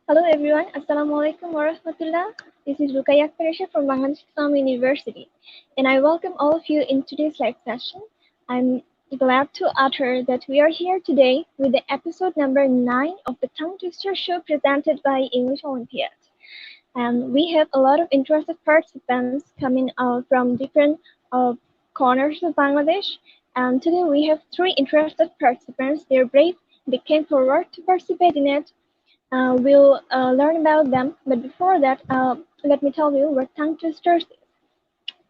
Hello everyone, Assalamualaikum warahmatullah. This is Rukaia Akter from Bangladesh Islam University, and I welcome all of you in today's live session. I'm glad to utter that we are here today with the episode number 9 of the Tongue Twister show presented by English Olympiad. And we have a lot of interested participants coming from different uh, corners of Bangladesh. And today we have 3 interested participants. They're brave. They came forward to participate in it. We'll learn about them, but before that, let me tell you what tongue twisters is.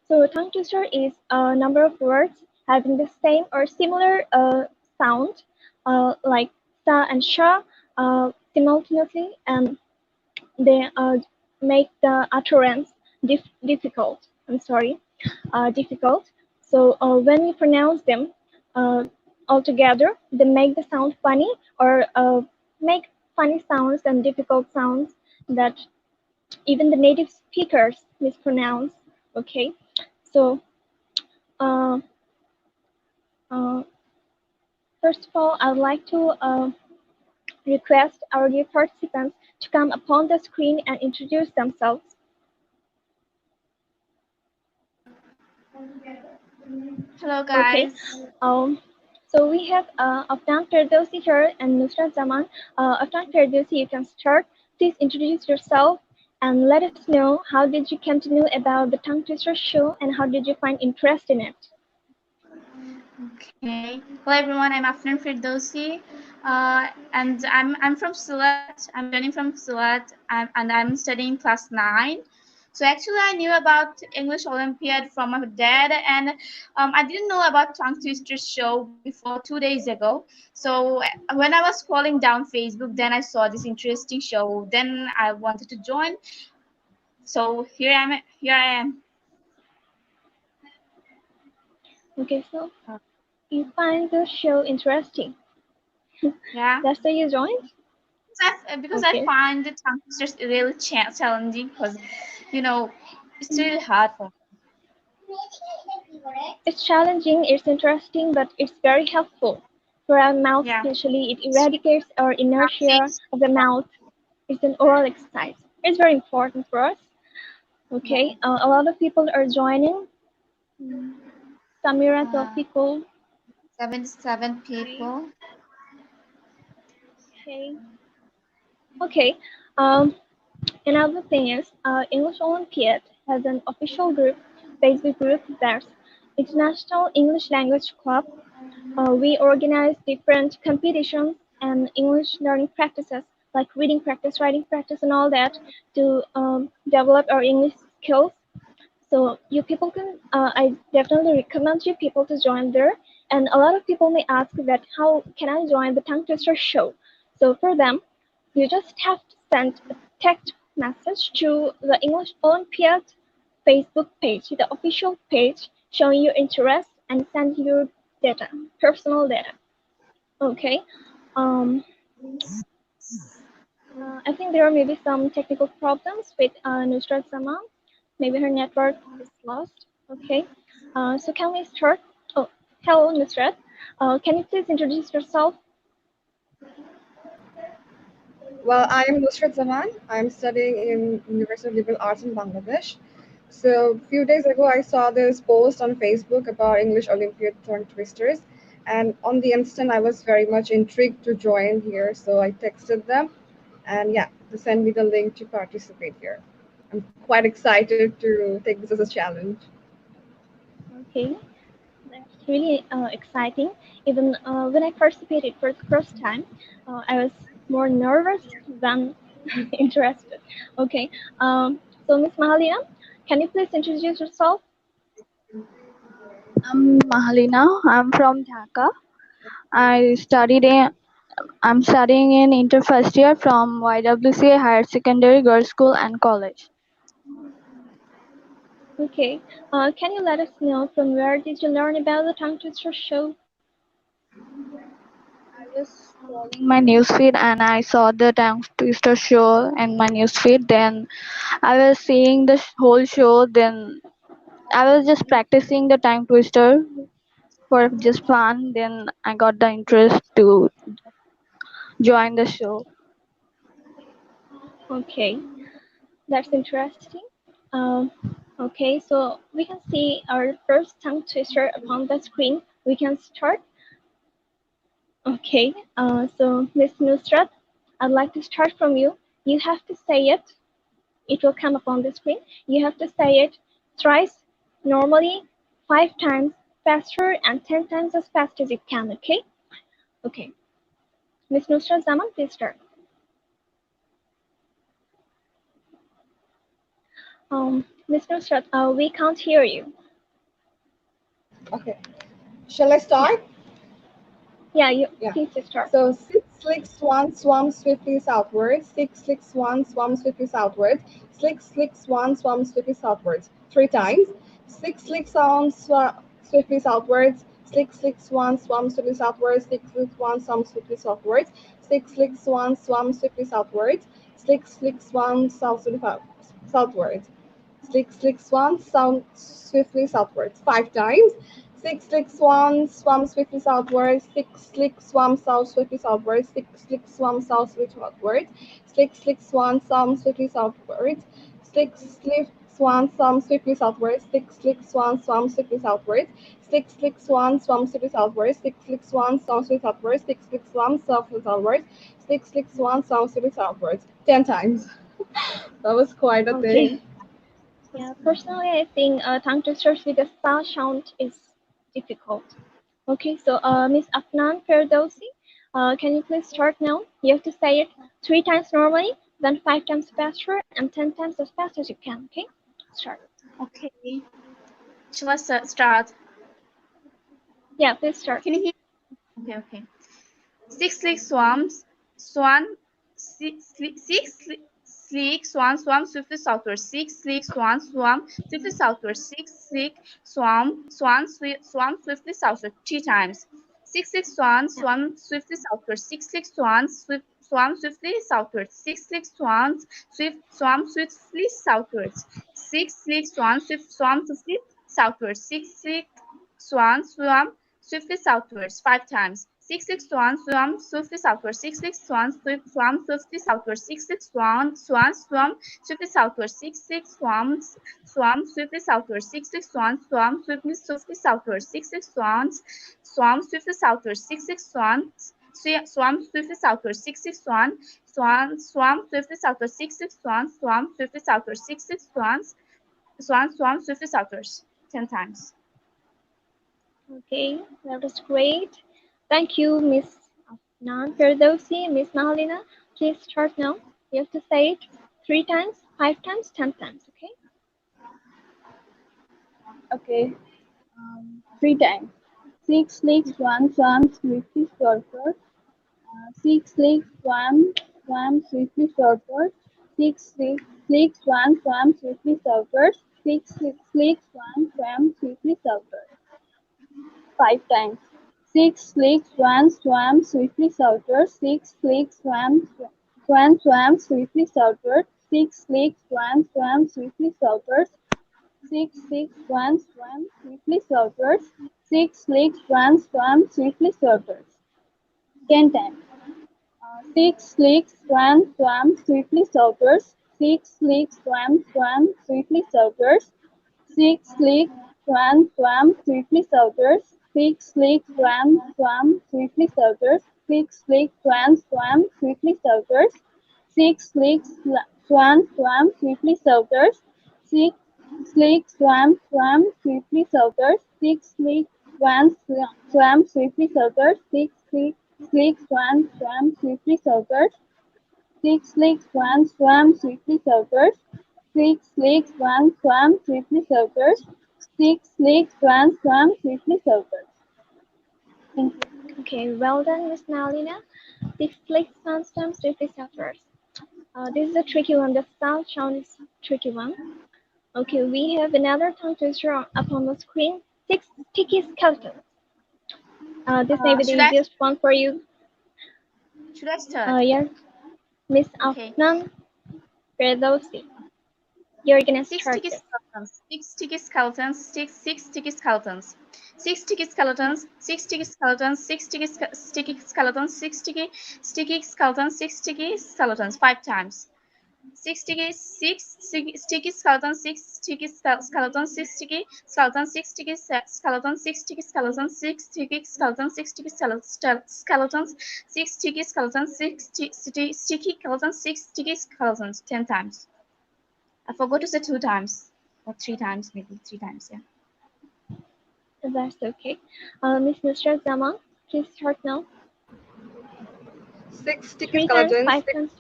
So a tongue twister is a number of words having the same or similar sound, like sa and sha, simultaneously, and they make the utterance difficult. I'm sorry, difficult. So when we pronounce them uh, all together, they make the sound funny or make funny sounds and difficult sounds that even the native speakers mispronounce. Okay, so uh, uh, first of all, I would like to request our dear participants to come upon the screen and introduce themselves. Hello Okay. guys. So we have Afnan Ferdowsi here and Nusrat Zaman. Afnan Ferdowsi, you can start. Please introduce yourself and let us know how did you come to know about the Tongue Twister show and how did you find interest in it? Okay. Hello everyone. I'm Afnan Firdausi, and I'm from Silat. I'm joining from Silat, and I'm studying class 9. So actually, I knew about English Olympiad from my dad, and I didn't know about Tongue Twister show before 2 days ago. So when I was scrolling down Facebook, then I saw this interesting show. Then I wanted to join. So here I am. Here I am. Okay, so you find the show interesting. Yeah. That's why you joined? Because I Okay. find the tongue twisters really challenging because you know it's really hard for me. It's challenging, it's interesting, but it's very helpful. For our mouth Yeah. especially, it eradicates our inertia Practice. of the mouth. It's an oral exercise. It's very important for us. Yeah. Okay, a lot of people are joining. Samira Uh, Topical. 77 Okay, people. okay, okay. Um, Another thing is, English Olympiad has an official group, Facebook group, that's International English Language Club. We organize different competitions and English learning practices like reading practice, writing practice, and all that to develop our English skills. So you people can, I definitely recommend you people to join there. And a lot of people may ask that how can I join the Tongue Twister show? So for them, you just have to send a text message to the English Olympiad Facebook page, the official page, showing your interest and send your data, personal data. Okay. Um, I think there are maybe some technical problems with Nusrat Zaman. Maybe her network is lost. Okay. So can we start? Oh, hello, Nusrat. Can you please introduce yourself? Well, I am Nusrat Zaman. I'm studying in University of Liberal Arts in Bangladesh. So, a few days ago, I saw this post on Facebook about English Olympiad tongue twisters, and on the instant, I was very much intrigued to join here. So, I texted them, and yeah, they sent me the link to participate here. I'm quite excited to take this as a challenge. Okay, that's really exciting. Even when I participated for the first time, I was more nervous than interested. Okay. So Miss Mahalina, can you please introduce yourself? I'm Mahalina. I'm from Dhaka. I studied in I'm studying in inter first year from YWCA Higher Secondary Girls School and College. Okay. Can you let us know from where did you learn about the tongue twister show? I was scrolling my newsfeed and I saw the Tongue Twister show in my newsfeed. Then I was seeing the whole show. Then I was just practicing the Tongue Twister for just fun. Then I got the interest to join the show. Okay, that's interesting. Um, okay, so we can see our first tongue twister upon the screen. We can start. Okay, so Miss Nusrat, I'd like to start from you. You have to say it. It will come up on the screen. You have to say it thrice, normally, 5 times faster, and 10 times as fast as you can. Okay? Okay. Miss Nusrat Zaman, please start. Miss Nusrat, we can't hear you. Okay. Shall I Yeah. start? Yeah, you Yeah. please start. So 6 slick swam swiftly southwards. 6 slick swam swiftly southwards. 6 slick swam swiftly southwards. 3 times. 6 slick swiftly southwards. 6 slick swam swiftly southwards. 6 slick swam swiftly southwards. 6 slick swam swiftly southwards. 6 slick southwards. Slick swan swiftly southwards. 5 times. 6 slick swam swiftly southwards. 6 slick swam swiftly southwards. 6 slick swam swiftly southwards. 6 slick swan swiftly southwards. 6 slick swan swiftly southwards. 6 slick swan swiftly southwards. 6 slick swan swiftly southwards. 6 slick swan swiftly southwards. 6 slick swan swiftly southwards. 6 slick swan swiftly southwards. 10 times. That was quite a thing. Okay. Yeah, personally, I think tongue twisters with a sound is difficult. Okay, so Miss Afnan Ferdowsi, can you please start now? You have to say it 3 times normally, then 5 times faster, and 10 times as fast as you can. Okay, start. Okay. Shall I start? Yeah, please start. Can you hear? Okay, okay. 6 slick swans, six sleek swan swiftly southward. 6 sleek swam swiftly southward. 6 sleek swam swiftly southward 3 times. 6 sleek Yeah. swam swiftly southward. 6 sleek swam swiftly southward. 6 sleek swam swiftly southward. 6 sleek swam swiftly southward. 6 sleek swam swiftly southwards 5 times. 6 6 swans swiftly southwards. 6 6 swans swam swiftly southwards. 6 6 swans swam swiftly southwards. 6 6 swans swam swiftly southwards. 6 6 swans swam swiftly southwards. 6 6 swans swam swiftly southwards. 6 6 swans swam swiftly southwards. 6 6 swan swam swiftly southwards. 6 6 swans swam swiftly southwards. 6 6 swans swam swiftly southwards 10 times. Okay, that was great. Thank you, Miss Afnan Ferdowsi. Miss Mahalina, please start now. You have to say it 3 times, 5 times, 10 times. Okay. Okay. 3 times. 6 legs, swam swiftly shortward. 6 legs, swam swiftly shortward. 6 legs, swam swiftly southward. 6 legs, swam swiftly southward. 5 times. 6 legs, swam swiftly southward. 6 legs, swam swiftly southward. 6 legs, swam swiftly southward. 6 6 swam swiftly southward. 6 legs, swam swiftly southward. 10 times. 6 legs, swam swiftly southward. 6 legs, swam swiftly southward. 6 legs, swam swiftly southward. 6 legs, swam swiftly southward. 6 legs, swam swiftly southward. 6 legs, swam swiftly southward. 6 legs, swam swiftly southward. 6 legs, swam swiftly southward. 6 legs, swam swiftly southward. 6 legs, swam swiftly southward. 6 legs, swam swiftly southward. 6 legs, swam swiftly southward. Thank you. Okay, well done, Miss Mahalina. 6 legs, swam swiftly southwards. This is a tricky one. The sound is tricky one. Okay, we have another tongue twister up on the screen. 6 sticky skeletons. This may be the Should I easiest one for you. start? Yes, Miss Okay. Afnan Ferdowsi. You're gonna Six start sticky this. skeletons. 6 sticky skeletons. Six sticky skeletons. 6 sticky skeletons. 6 sticky skeletons. 6 sticky skeletons. 6 sticky skeletons. 6 sticky skeletons. 5 times. Six sticky skeleton, six sticky skeleton, six sticky skeleton, six sticky skeleton, six sticky skeleton, six sticky skeleton, six sticky skeletons, six sticky skeletons, six sticky skeletons, six sticky skeletons, 10 times. I forgot to say 2 times or 3 times, maybe 3 times. Yeah. That's okay. Miss Nusrat Zaman, please start now. 6 sticky 3 times, skeletons. 5 times.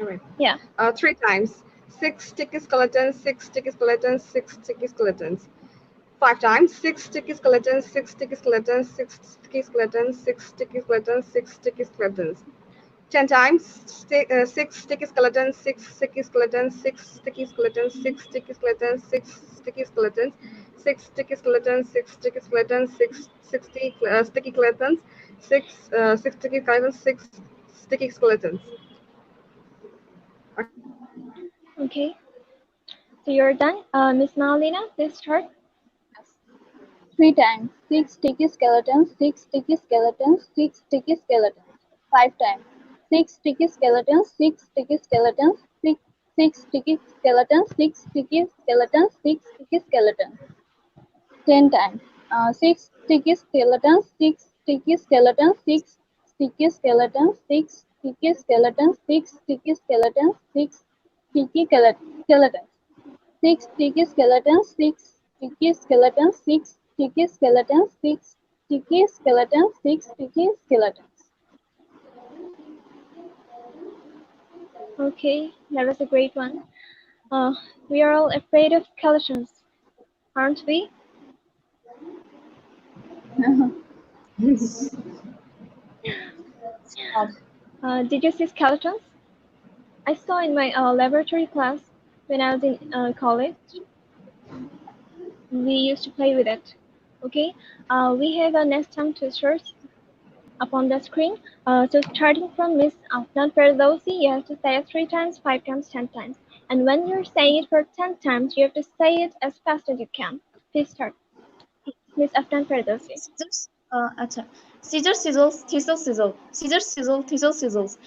All right. Yeah. 3 times. 6 sticky skeletons. 6 sticky skeletons. 6 sticky skeletons. 5 times. 6 sticky skeletons. 6 sticky skeletons. 6 sticky skeletons. 6 sticky skeletons. 6 sticky skeletons. 10 times. 6 sticky skeletons. 6 sticky skeletons. 6 sticky skeletons. 6 sticky skeletons. 6 sticky skeletons. 6 sticky skeletons. 6 sticky skeletons. 6 sticky skeletons. 6 sticky skeletons. 6 sticky skeletons. Okay. So you're done. Miss Malina, please start. 3 times. 6 sticky skeletons, 6 sticky skeletons, 6 sticky skeletons. 5 times. 6 sticky skeletons, 6 sticky skeletons, 6 sticky skeletons, 6 sticky skeletons, 6 sticky skeletons. 10 times. 6 sticky skeletons, 6 sticky skeletons, 6 sticky skeletons, 6 sticky skeletons, 6 sticky skeletons, 6 sticky skeletons. 6 sticky skeletons, 6 sticky skeletons, 6 sticky skeletons, 6 sticky skeletons, 6 sticky skeletons. Okay, that was a great one. We are all afraid of skeletons, aren't we? Did you see skeletons? I saw in my laboratory class when I was in college. We used to play with it. Okay, we have a next tongue twisters upon the screen. So starting from Miss Afnan Ferdowsi, you have to say it 3 times, 5 times, 10 times. And when you're saying it for 10 times, you have to say it as fast as you can. Please start. Miss Afnan Ferdowsi. Scissors, scissor, sizzle, thistle, sizzle. Scissor, sizzle, thistle, sizzles.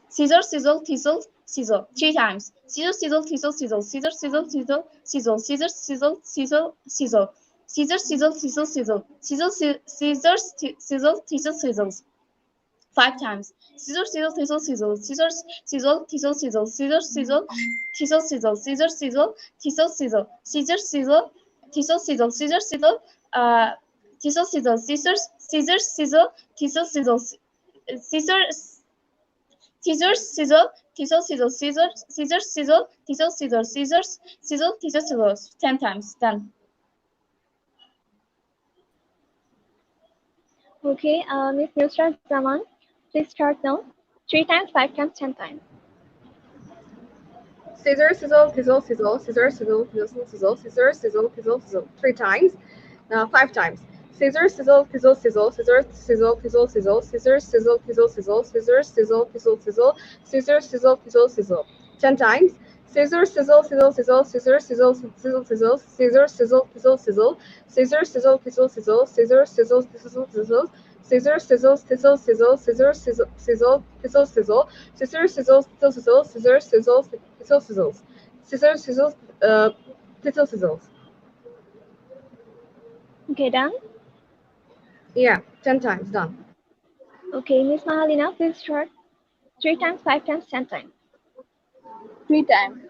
Scissor, sizzle, thistle, sizzle. 3 times. Scissor, sizzle, thistle, sizzle. Scissor, sizzle, thistle, sizzle. Scissor, sizzle, sizzle, sizzle. Scissor, sizzle, thistle, sizzle. Scissors, sizzle, thistle, sizzles. 5 times. Scissor, sizzle, thistle, sizzle. Scissors, sizzle, thistle, sizzle. Scissor, sizzle, thistle, sizzle. Scissor, sizzle, thistle, sizzle. Scissor, sizzle, thistle, sizzle. Scissor, sizzle, thistle, sizzle. Scissors, sizzle, thistle, sizzle. Scissors, sizzle, thistle, sizzle. Scissors, sizzle, thistle, sizzle. Scissors, sizzle, thistle, sizzle. 10 times. Done. Okay, Miss Nusrat Zaman, please start now. 3 times, 5 times, 10 times. Scissor, sizzle, sizzle, sizzle, scissor, sizzle, sizzle, sizzle, scissor, sizzle, sizzle, sizzle. 3 times. 5 times. Scissor, sizzle, sizzle, sizzle, scissor, sizzle, sizzle, sizzle, scissor, sizzle, sizzle, sizzle, scissor, sizzle, sizzle, sizzle, scissor, sizzle, sizzle, sizzle. 10 times. Scissor, sizzle, sizzle, sizzle, scissor, sizzle, sizzle, sizzle, scissor, sizzle, sizzle, sizzle, scissor, sizzle, sizzle, sizzle, scissor, sizzle, sizzle, sizzle, scissor, sizzle, sizzle, sizzle, scissor, sizzle, sizzle, sizzle, sizzle, scissor, sizzle, sizzle, sizzle, scissor, sizzle, sizzle, sizzles, scissor, sizzle, sizzle, sizzles. Okay, done? Yeah, 10 times, done. Okay, Miss Mahalina, please start. 3 times, 5 times, 10 times. 3 times.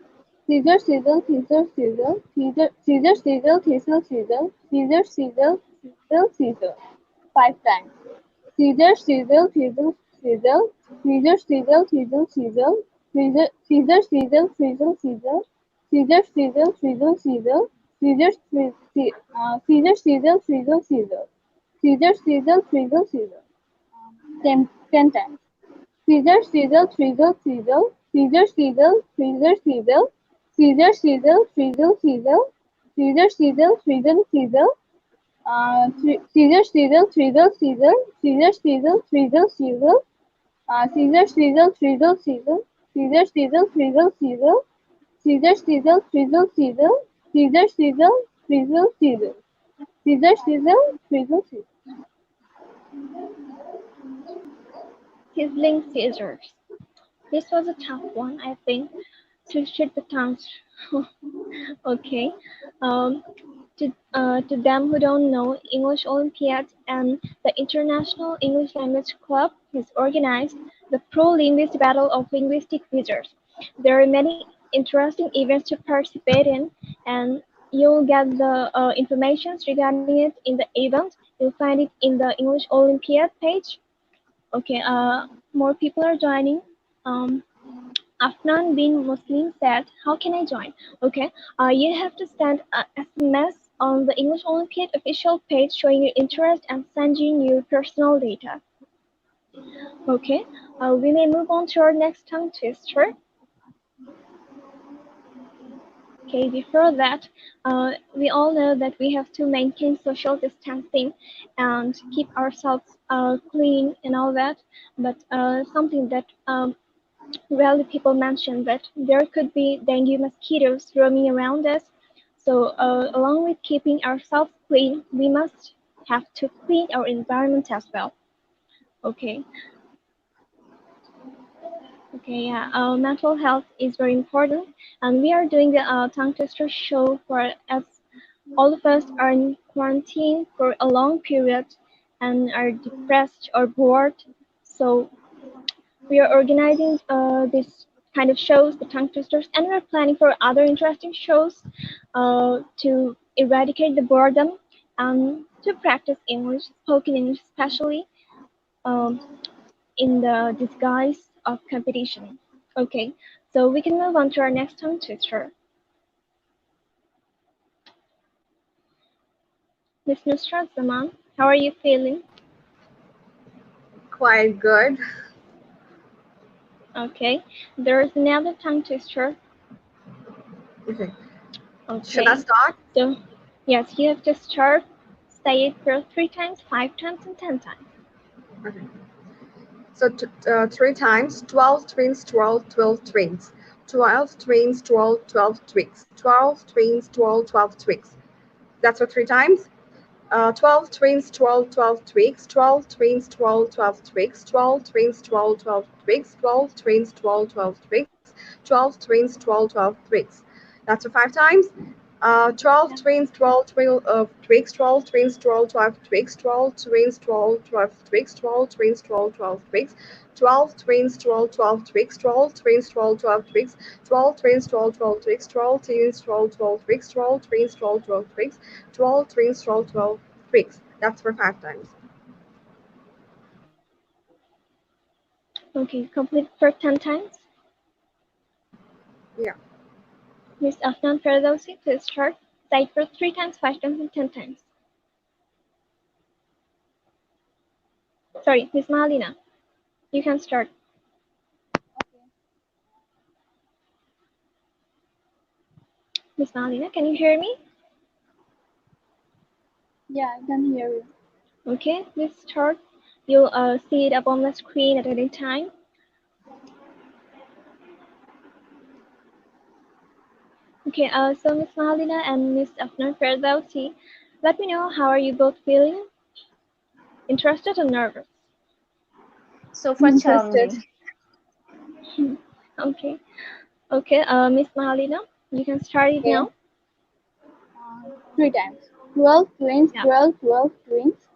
Scissor, sizzle, thistle, sizzle. Scissor, sizzle, thistle, sizzle. Scissor, sizzle, sizzle, sizzle. 5 times. Scissor, sizzle, thistle, sizzle. Scissor, sizzle, thistle, sizzle. Scissor, sizzle, sizzle, sizzle. Scissor, sizzle, sizzle, sizzle. Scissor, scissor, sizzle, sizzle, sizzle. Scissor, sizzle, sizzle, sizzle. 10 times. Scissor, sizzle, sizzle, sizzle. Scissor, sizzle, sizzle, sizzle. Scissor, sizzle, sizzle, sizzle. Scissor, sizzle, sizzle, sizzle. Scissor, sizzle, sizzle, sizzle. Scissor, sizzle, sizzle, sizzle. Scissor, sizzle, sizzle, sizzle. Scissor, sizzle, sizzle, sizzle. Scissor, sizzle, sizzle, sizzle. Scissor, sizzle, sizzle, sizzle. Scissor, sizzle, sizzle, sizzle. Sizzling scissors. This was a tough one, I think, to shoot the tongues. Okay. Um, to them who don't know, English Olympiad and the International English Language Club has organized the Pro Linguist Battle of Linguistic Wizards. There are many interesting events to participate in, and you'll get the information regarding it in the event. You'll find it in the English Olympiad page. Okay, more people are joining. Um, Afnan bin Muslim said, "How can I join?" Okay, you have to send a SMS on the English Olympiad official page showing your interest and sending your personal data. Okay, we may move on to our next tongue twister. Okay, before that, we all know that we have to maintain social distancing and keep ourselves clean and all that. But something that rarely people mention that there could be dengue mosquitoes roaming around us. So, along with keeping ourselves clean, we must have to clean our environment as well. Okay, okay, yeah. Our mental health is very important, and we are doing the tongue twister show for as all of us are in quarantine for a long period and are depressed or bored. So we are organizing this kind of shows, the tongue twisters, and we're planning for other interesting shows to eradicate the boredom and to practice English, spoken English, especially um, in the disguise of competition. Okay, so we can move on to our next tongue twister. Miss Nusrat Zaman, how are you feeling? Quite good. Okay, there's another tongue twister. Okay. Should I Okay, start? so yes, you have to start, say it for 3 times, 5 times, and 10 times. Okay. So 3 times, 12 twins, 12, 12 twins. 12 twins, 12, 12 twigs. 12 twins, 12, 12 twigs. That's for 3 times. 12 twins, 12, 12 twigs. 12 twins, 12, 12 twigs. 12 twins, 12, 12 twigs. 12 twins, 12, 12 twigs. 12 twins, 12, 12 twigs. That's for 5 times. 12 twins, 12 twigs, 12 twins, 12, 12 twigs, 12 twins, 12, 12 twigs, 12 twins, 12, 12 twigs, 12 twins, 12, 12 twigs, 12 twins, 12, 12 twigs, 12 twins, 12, 12 twigs, 12 twins, 12, 12 twigs, 12 twins, 12, 12 twigs, 12 twins, 12, 12 twigs. That's for 5 times. Okay, complete for 10 times. Yeah. Miss Afnan Ferdowsi, please start. Say it for 3 times, 5 times, and 10 times. Sorry, Miss Malina, you can start. Miss Malina, can you hear me? Yeah, I can hear you. Okay, please start. You'll see it up on the screen at any time. Okay, so Miss Malina and Miss Afnan Ferdowsi, let me know how are you both feeling? Interested or nervous? So far Interested. challenging. Okay, okay, Miss Malina, you can start it Okay. now. 3 times. 12 twins, Yeah. 12, 12 twins.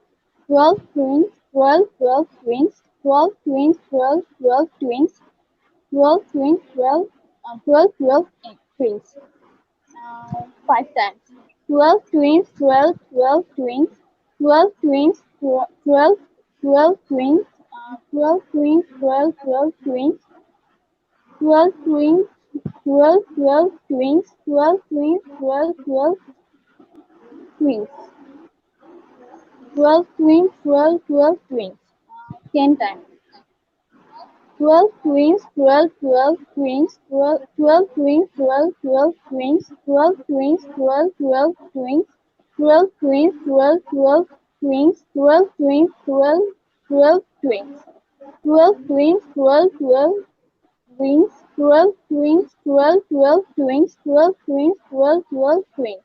12 twins, 12, 12 twins. 12 twins, 12, 12 twins. 12 twins, 12, 12, 12 twins. 5 times. 12 twins, 12, 12 twins. 12 twins, 12, 12 twins. 12 twins, 12, 12 twins. 12 twins, 12, 12 twins. 12 twins, 12, 12 twins. 12 twins, 12, 12 twins. 10 times. 12 twins, 12, 12 twins. 12, 12 twins, 12, 12 twins. 12 twins, 12, 12 twins. 12 twins, 12, 12 twins. 12 twins, 12, 12 twins. 12 twins, 12, 12 twins. 12 twins, 12, 12 twins. 12 twins, 12, 12 twins.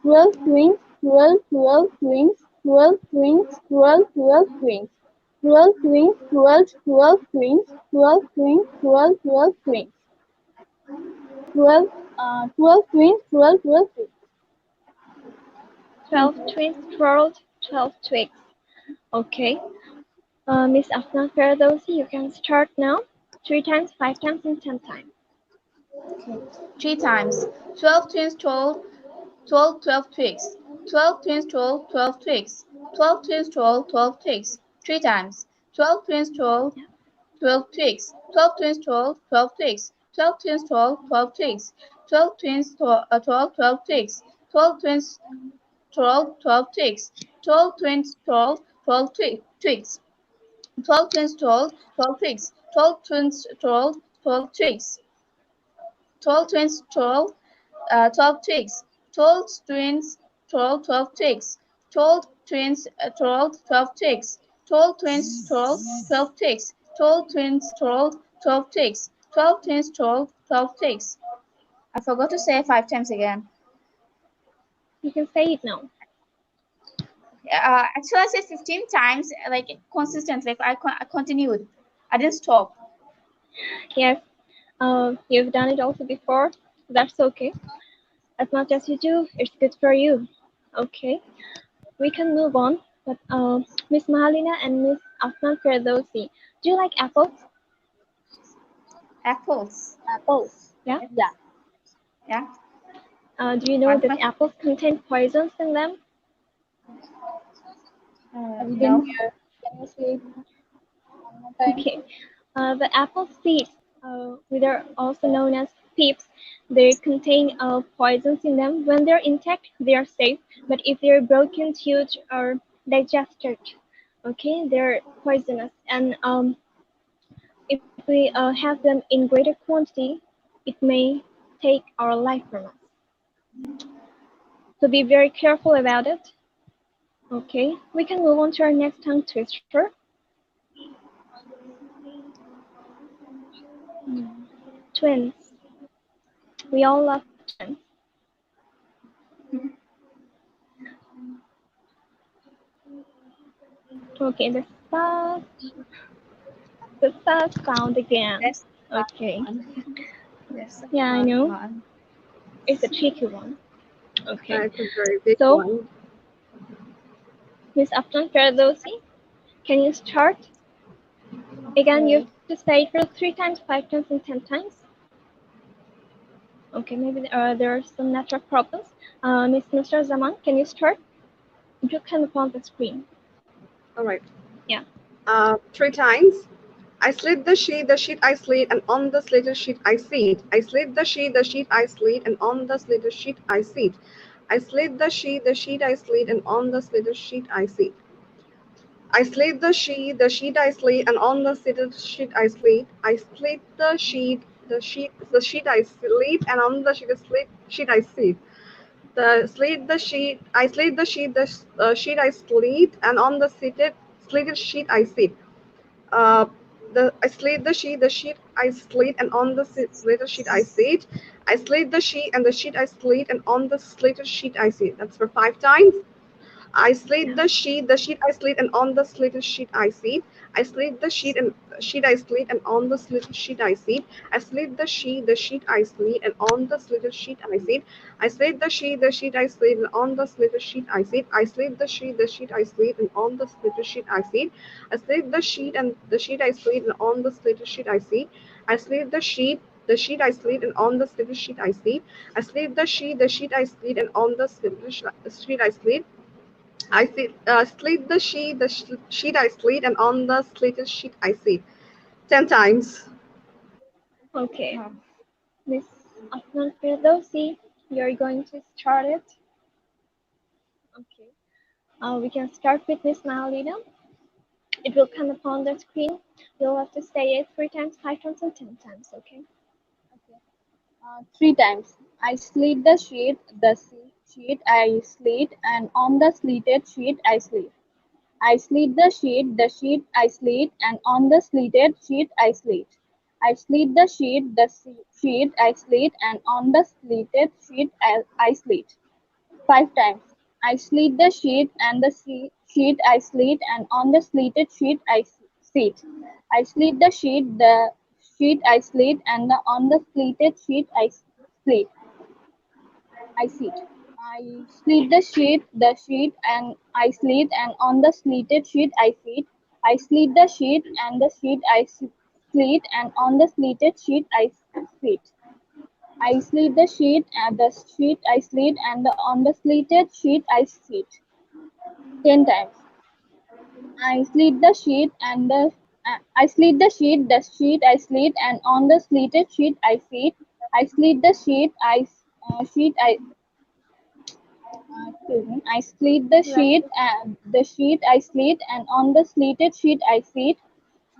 12 twins, 12, 12 twins. 12 twins, 12, 12 twins. 12 twins, 12, 12 twins, 12 twins, 12, 12 twins. 12, 12 twins, 12, 12 twins. 12 twins twirled 12 twigs. Okay. Miss Afnan Ferdowsi, you can start now. 3 times, 5 times, and 10 times. Okay. 3 times. 12 twins, 12, 12, 12 twigs. 12 twins, 12, 12 twigs. 12 twins, 12, 12 twigs. 3 times. 12 twins, 12, 12 twigs. 12 twins, 12, 12 twigs. 12 twins, 12, 12 twigs. 12 twins, 12, 12, 12 twigs. 12 twins, 12, 12 twigs. 12 twins, 12, 12 twigs. 12 twins, 12, 12 twigs. 12 twins, 12, 12 twigs. 12 twins, 12, 12 twigs. 12 twins, 12, 12 twigs. 12 twins, 12, 12 twigs. 12 twins, 12, 12 twigs. 12 twins, 12, 12 twigs. 12 twins, 12, 12 twigs. I forgot to say 5 times again. You can say it now. Actually, I said 15 times, like consistent. Like I continued. I didn't stop. Yes, you've done it also before. That's okay. As much as you do, it's good for you. Okay, we can move on. But Miss Mahalina and Miss Afnan Ferdowsi, do you like apples? Apples. Apples. Yeah. Yeah. Yeah. Do you know that apples contain poisons in them? I No. didn't hear. Can you say one more time? Okay. The apple seeds, which are also known as pips, they contain poisons in them. When they're intact, they are safe, but if they're broken, chewed, or digested, okay, they're poisonous. And if we have them in greater quantity, it may take our life from us. So be very careful about it. Okay, we can move on to our next tongue twister. Twins. We all love twins. Okay, the first sound again. That's Okay, That's a yeah, I hard know. one. It's a tricky one. Okay, It's a very big so one. Miss Afnan Ferdowsi, can you start? Again, you have to say it for 3 times, 5 times, and 10 times. Okay, maybe there are some network problems. Mr. Zaman, can you start? You can upon the screen. All right. Yeah. 3 times. I slid the sheet I slid, and on the slitted sheet I see it. I slid the sheet I slid, and on the slitted sheet I see it. I slid the sheet I slid, and on the slitted sheet I see it. I slid the sheet I slid, and on the slitted sheet I slid. I slid the sheet I slid, and on the sheet I see. The slid the sheet I slid the sheet sheet I slid, and on the slitted sheet I sit. Uh, I slid the sheet I slid, and on the slitted sheet I sit. I slid the sheet I slid, and on the slitted sheet I sit. That's for 5 times. I slid the sheet I slid, and on the slitted sheet I sit. I slid the sheet I slid, and on the slitted sheet I sit. I slid the sheet I slid, and on the slitted sheet I sit. I slid the sheet I slid, and on the slitted sheet I sit. I slid the sheet I slid, and on the slitted sheet I sit. I slid the sheet I slid, and on the slitted sheet I sit. I slid the sheet I slid, and on the slitted sheet I sit. I slid the sheet I slid, and on the slitted sheet I slid. I slid the sheet I slid, and on the slitted sheet I sit. 10 times. Okay. Miss Afnan Ferdowsi, you're going to start it. Okay. We can start with Miss Mahalina. It will come upon the screen. You'll have to say it 3 times, 5 times, and 10 times. Okay. 3 times. I slid the sheet I slid, and on the slitted sheet I slid. I slid the sheet I slid, and on the slitted sheet I slid. I slid the sheet I slid, and on the slitted sheet I slid. 5 times. I slit the sheet and the sheet I slit and on the slitted sheet I sit. I slit the sheet I slit and on the slitted sheet I slit. I sit. I slit the sheet and I slit and on the slitted sheet I sit. I slit the sheet and the sheet I slit and on the slitted sheet I sit. I slit the sheet and the sheet I slit and on the slitted sheet I sit. 10 times. I slit the sheet and I slit the sheet I slit and on the slitted sheet I sit. I slit the sheet excuse me. I slit the sheet I slit and on the slitted sheet I sit.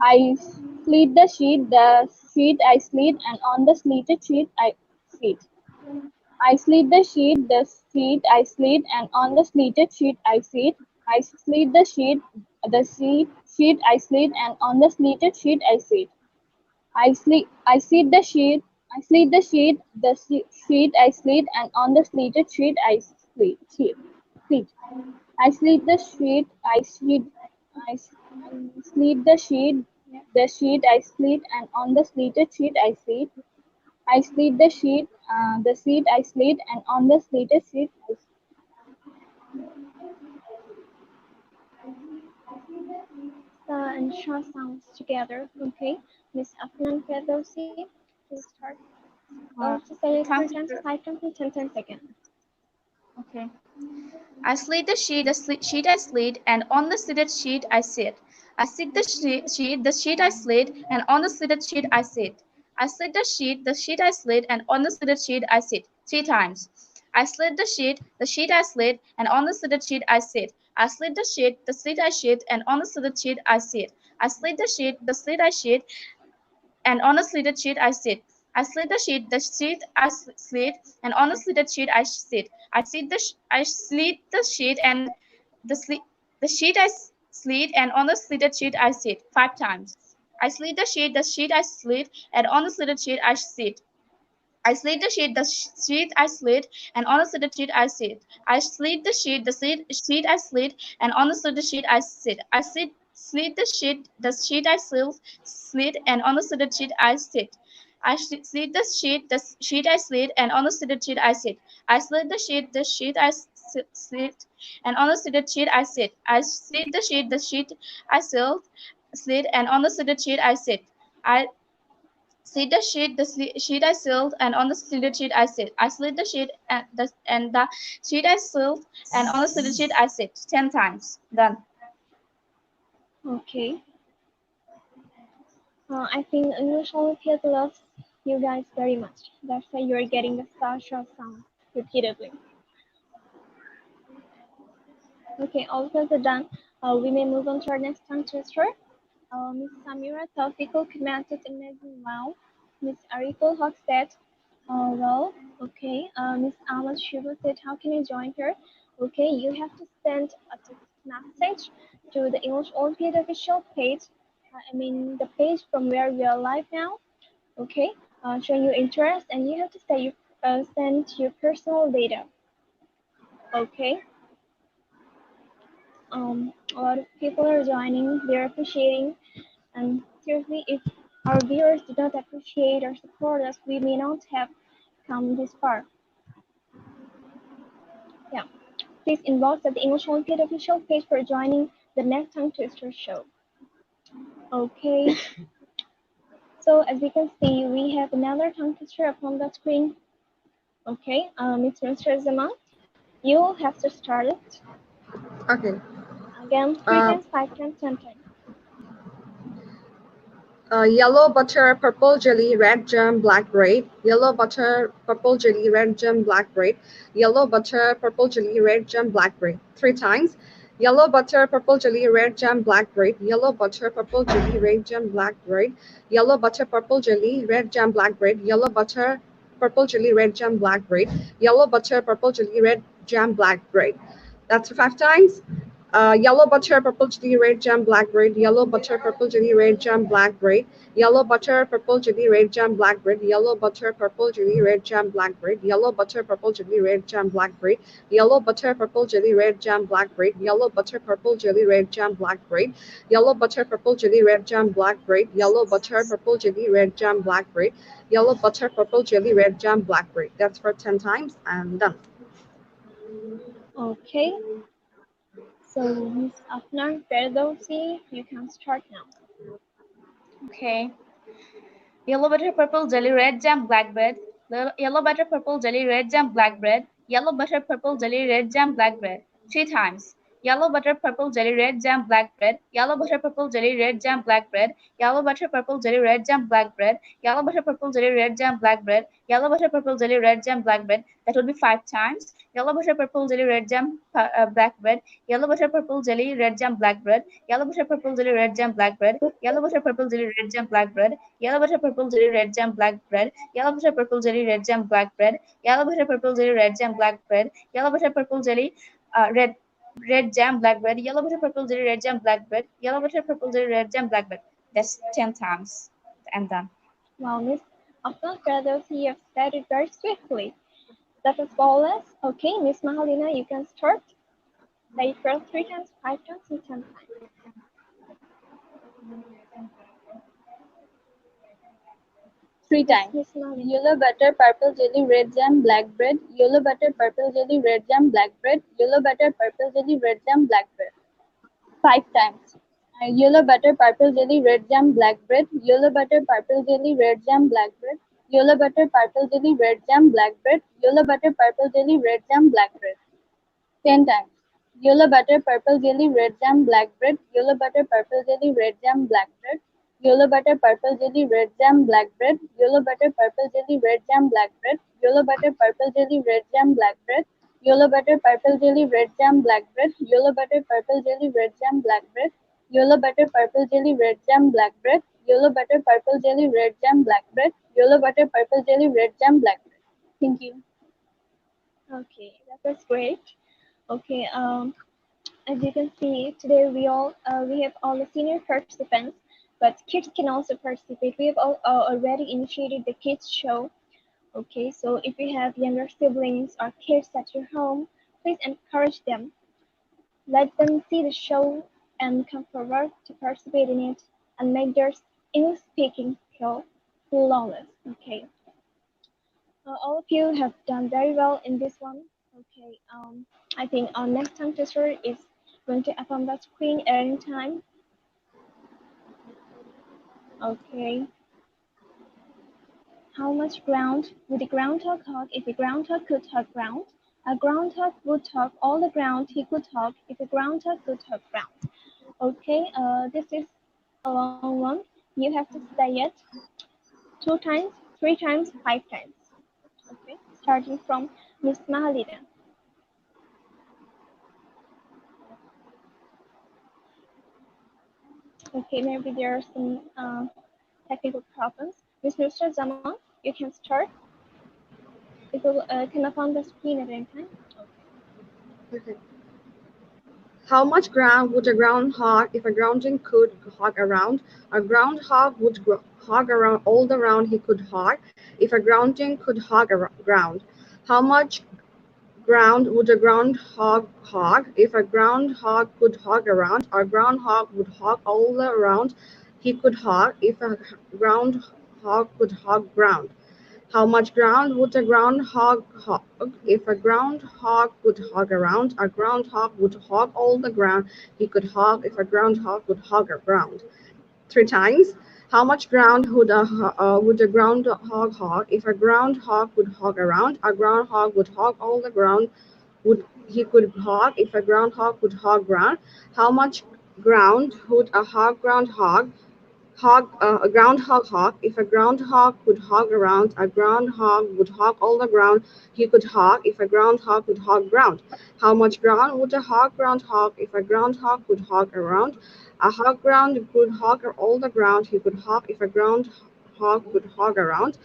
I slit the sheet I slit and on the slitted sheet I sit. I slit the sheet I slit and on the slitted sheet I sit. I slit the sheet I slit and on the slitted sheet I sit. I slit the sheet I slit the sheet I slit and on the slitted sheet I slit. I slit the sheet I, I slit the sheet I slit and on the slitted sheet I sit. I slit the sheet I slit and on the slitted sheet I And Shah sounds together. Okay. Miss Afnan Ferdowsi, please start. Just say it three Thank times, you. 5 times, and 10 times again. Okay. I slit the sheet I slit, and on the slitted sheet I sit. I slit the sheet I slit, and on the slitted sheet I sit. I slit the sheet I slit, and on the slitted sheet I sit. 3 times. I slit the sheet I slit, and on the slitted sheet I sit. I slit the slit I slit, and on the slitted sheet I sit. I slit the slit I slit, and on a slitted sheet I sit. I slit the sheet I slit, and on a slitted sheet I sit. I slit the sheet and the sheet I slit, and on the slitted sheet I sit. 5 times. I slit the sheet I slit, and on the slitted sheet I sit. I slit the sheet I slit, and on the slitted sheet I sit. I slit the sheet I slit, and on the slitted sheet I sit. I slit the sheet I slit, and on the slitted sheet I sit. I slit the sheet I slit, and on the slitted sheet I sit. I slit the sheet I slit, and on the slitted sheet I sit. I slit the sheet I slit, and on the slitted sheet I sit. I slit the sheet I sealed, and on the slitted sheet I sit. I slit the sheet and the sheet I sealed, and on the slitted sheet I sit. 10 times. Done. Okay. I think English Olympiad loves you guys very much. That's why you're getting the Sasha sound repeatedly. Okay, all of us are done. We may move on to our next tongue twister. Miss Samira Tawfiqul commented amazing wow. Miss Ariful Hawk said, well, okay. Miss Ahmad Shiva said, how can I join her? Okay, you have to send a text message to the English Olympiad official page. I mean, the page from where we are live now. Okay, showing your interest, and you have to say send your personal data. Okay. A lot of people are joining. They're appreciating. And seriously, if our viewers did not appreciate or support us, we may not have come this far. Yeah. Please inbox at the English Olympiad official page for joining the next tongue twister show. Okay. So as you can see, we have another tongue twister up on the screen. Okay, it's Mr. Zaman. You have to start it. Okay. Again, 3 times, 5 times, 10 times. Yellow butter, purple jelly, red jam, black bread. Yellow butter, purple jelly, red jam, black bread. Yellow butter, purple jelly, red jam, black bread. 3 times. Yellow butter, purple jelly, red jam, black bread. Yellow butter, purple jelly, red jam, black bread. Yellow butter, purple jelly, red jam, black bread. Yellow butter, purple jelly, red jam, black bread. Yellow butter, purple jelly, red jam, black bread. That's 5 times. Yellow butter, purple chili, red jam, black bread. Yellow butter, purple chili, red jam, black bread. Yellow butter, purple chili, red jam, black bread. Yellow butter, purple chili, red jam, black bread. Yellow butter, purple chili, red jam, black bread. Yellow butter, purple jelly, red jam, black bread. Yellow butter, purple jelly, red jam, black bread. Yellow butter, purple jelly, red jam, black bread. Yellow butter, purple jelly, red jam, black bread. Yellow butter, purple jelly, red jam, black bread. That's for 10 times and done. Okay. So Miss Afnan Ferdowsi, you can start now. Okay. Yellow butter, purple jelly, red jam, black bread. Yellow butter, purple jelly, red jam, black bread. Yellow butter, purple jelly, red jam, black bread. 3 times. Yellow butter, purple jelly, red jam, black bread. Yellow butter, purple jelly, red jam, black bread. Yellow butter, purple jelly, red jam, black bread. Yellow butter, purple jelly, red jam, black bread. Yellow butter, purple jelly, red jam, black bread. That would be 5 times. Yellow butter, purple jelly, red jam, black bread. Yellow butter, purple jelly, red jam, black bread. Yellow butter, purple jelly, red jam, black bread. Yellow butter, purple jelly, red jam, black bread. Yellow butter, purple jelly, red jam, black bread. Yellow butter, purple jelly, red jam, black bread. Yellow butter, purple jelly, red jam, black bread. Yellow butter, purple jelly, red jam, black bread. Yellow butter, purple jelly, red jam, black bread. Yellow butter, purple jelly, red jam, black bread. That's 10 times and done. Wow, Miss Afnan Ferdowsi, you have said it very swiftly. That is flawless. Okay, Miss Mahalina, you can start. Say it first 3 times, 5 times, and 10 times. 3 times. Miss Mahalina. Yellow butter, purple jelly, red jam, black bread. Yellow butter, purple jelly, red jam, black bread. Yellow butter, purple jelly, red jam, black bread. 5 times. Yellow butter, purple jelly, red jam, black bread. Yellow butter, purple jelly, red jam, black bread. Yellow butter, purple jelly, red jam, black bread. Yellow butter, purple jelly, red jam, black bread. 10 times. Yellow butter, purple jelly, red jam, black bread. Yellow butter, purple jelly, red jam, black bread. Yellow butter, purple jelly, red jam, black bread. Yellow butter, purple jelly, red jam, black bread. Yellow butter, purple jelly, red jam, black bread. Yellow butter, purple jelly, red jam, black bread. Yellow butter, purple jelly, red jam, black bread. Yellow butter, purple jelly, red jam, black bread. Yellow butter, purple jelly, red jam, black bread. Yellow butter, purple jelly, red jam, black bread. Thank you. Okay, that was great. Okay, as you can see, today we have all the senior participants, but kids can also participate. We have already initiated the kids show. Okay, so if you have younger siblings or kids at your home, please encourage them. Let them see the show and come forward to participate in it and make their English speaking skill flawless. Okay. All of you have done very well in this one. Okay. I think our next tongue twister is going to up on the screen at any time. Okay. How much ground would a groundhog hog if a groundhog could hog ground? A groundhog would hog all the ground he could hog if a groundhog could hog ground. Okay, this is a long one. You have to say it 2 times, 3 times, 5 times. Okay, starting from Miss Mahalina. Okay, maybe there are some technical problems. Mr. Zaman, you can start. It will come up on the screen at any time. Okay. How much ground would a groundhog if a grounding could hog around? A groundhog would hog around all the ground he could hog if a grounding could hog ground. How much ground would a groundhog hog if a groundhog could hog around? A groundhog would hog all the ground he could hog if a groundhog could hog ground. How much ground would a groundhog hog if a groundhog could hog around? A groundhog would hog all the ground he could hog if a groundhog could hog ground. 3 times. How much ground would a groundhog hog if a groundhog could hog around? A groundhog would hog all the ground would he could hog if a groundhog could hog ground. How much ground would a groundhog hog if a groundhog could hog around? A groundhog would hog all the ground he could hog if a groundhog could hog ground. How much ground would a groundhog if a groundhog could hog around? A hog ground could hog all the ground he could hog if a groundhog could hog around.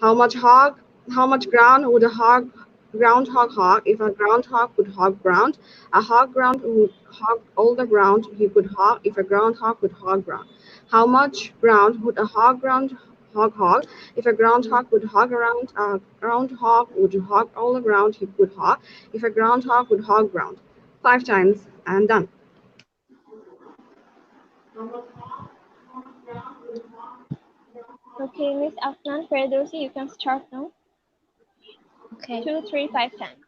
How much ground would a Groundhog hog. If a groundhog could hog ground, a hog ground would hog all the ground he could hog if a groundhog could hog ground. How much ground would a hog if a groundhog could hog around? A groundhog would hog all the ground he could hog if a groundhog would hog ground. 5 times and done. Okay, Miss Afnan Ferdowsi, you can start now. Okay. 2, 3, 5 times.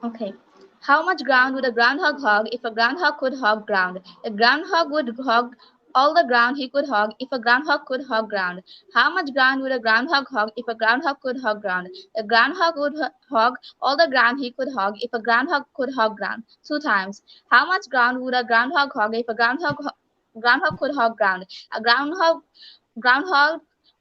Okay. How much ground would a groundhog hog if a groundhog could hog ground? A groundhog would hog all the ground he could hog if a groundhog could hog ground. How much ground would a groundhog hog if a groundhog could hog ground? A groundhog would hog all the ground he could hog if a groundhog could hog ground. 2 times. How much ground would a groundhog hog if a groundhog could hog ground? A groundhog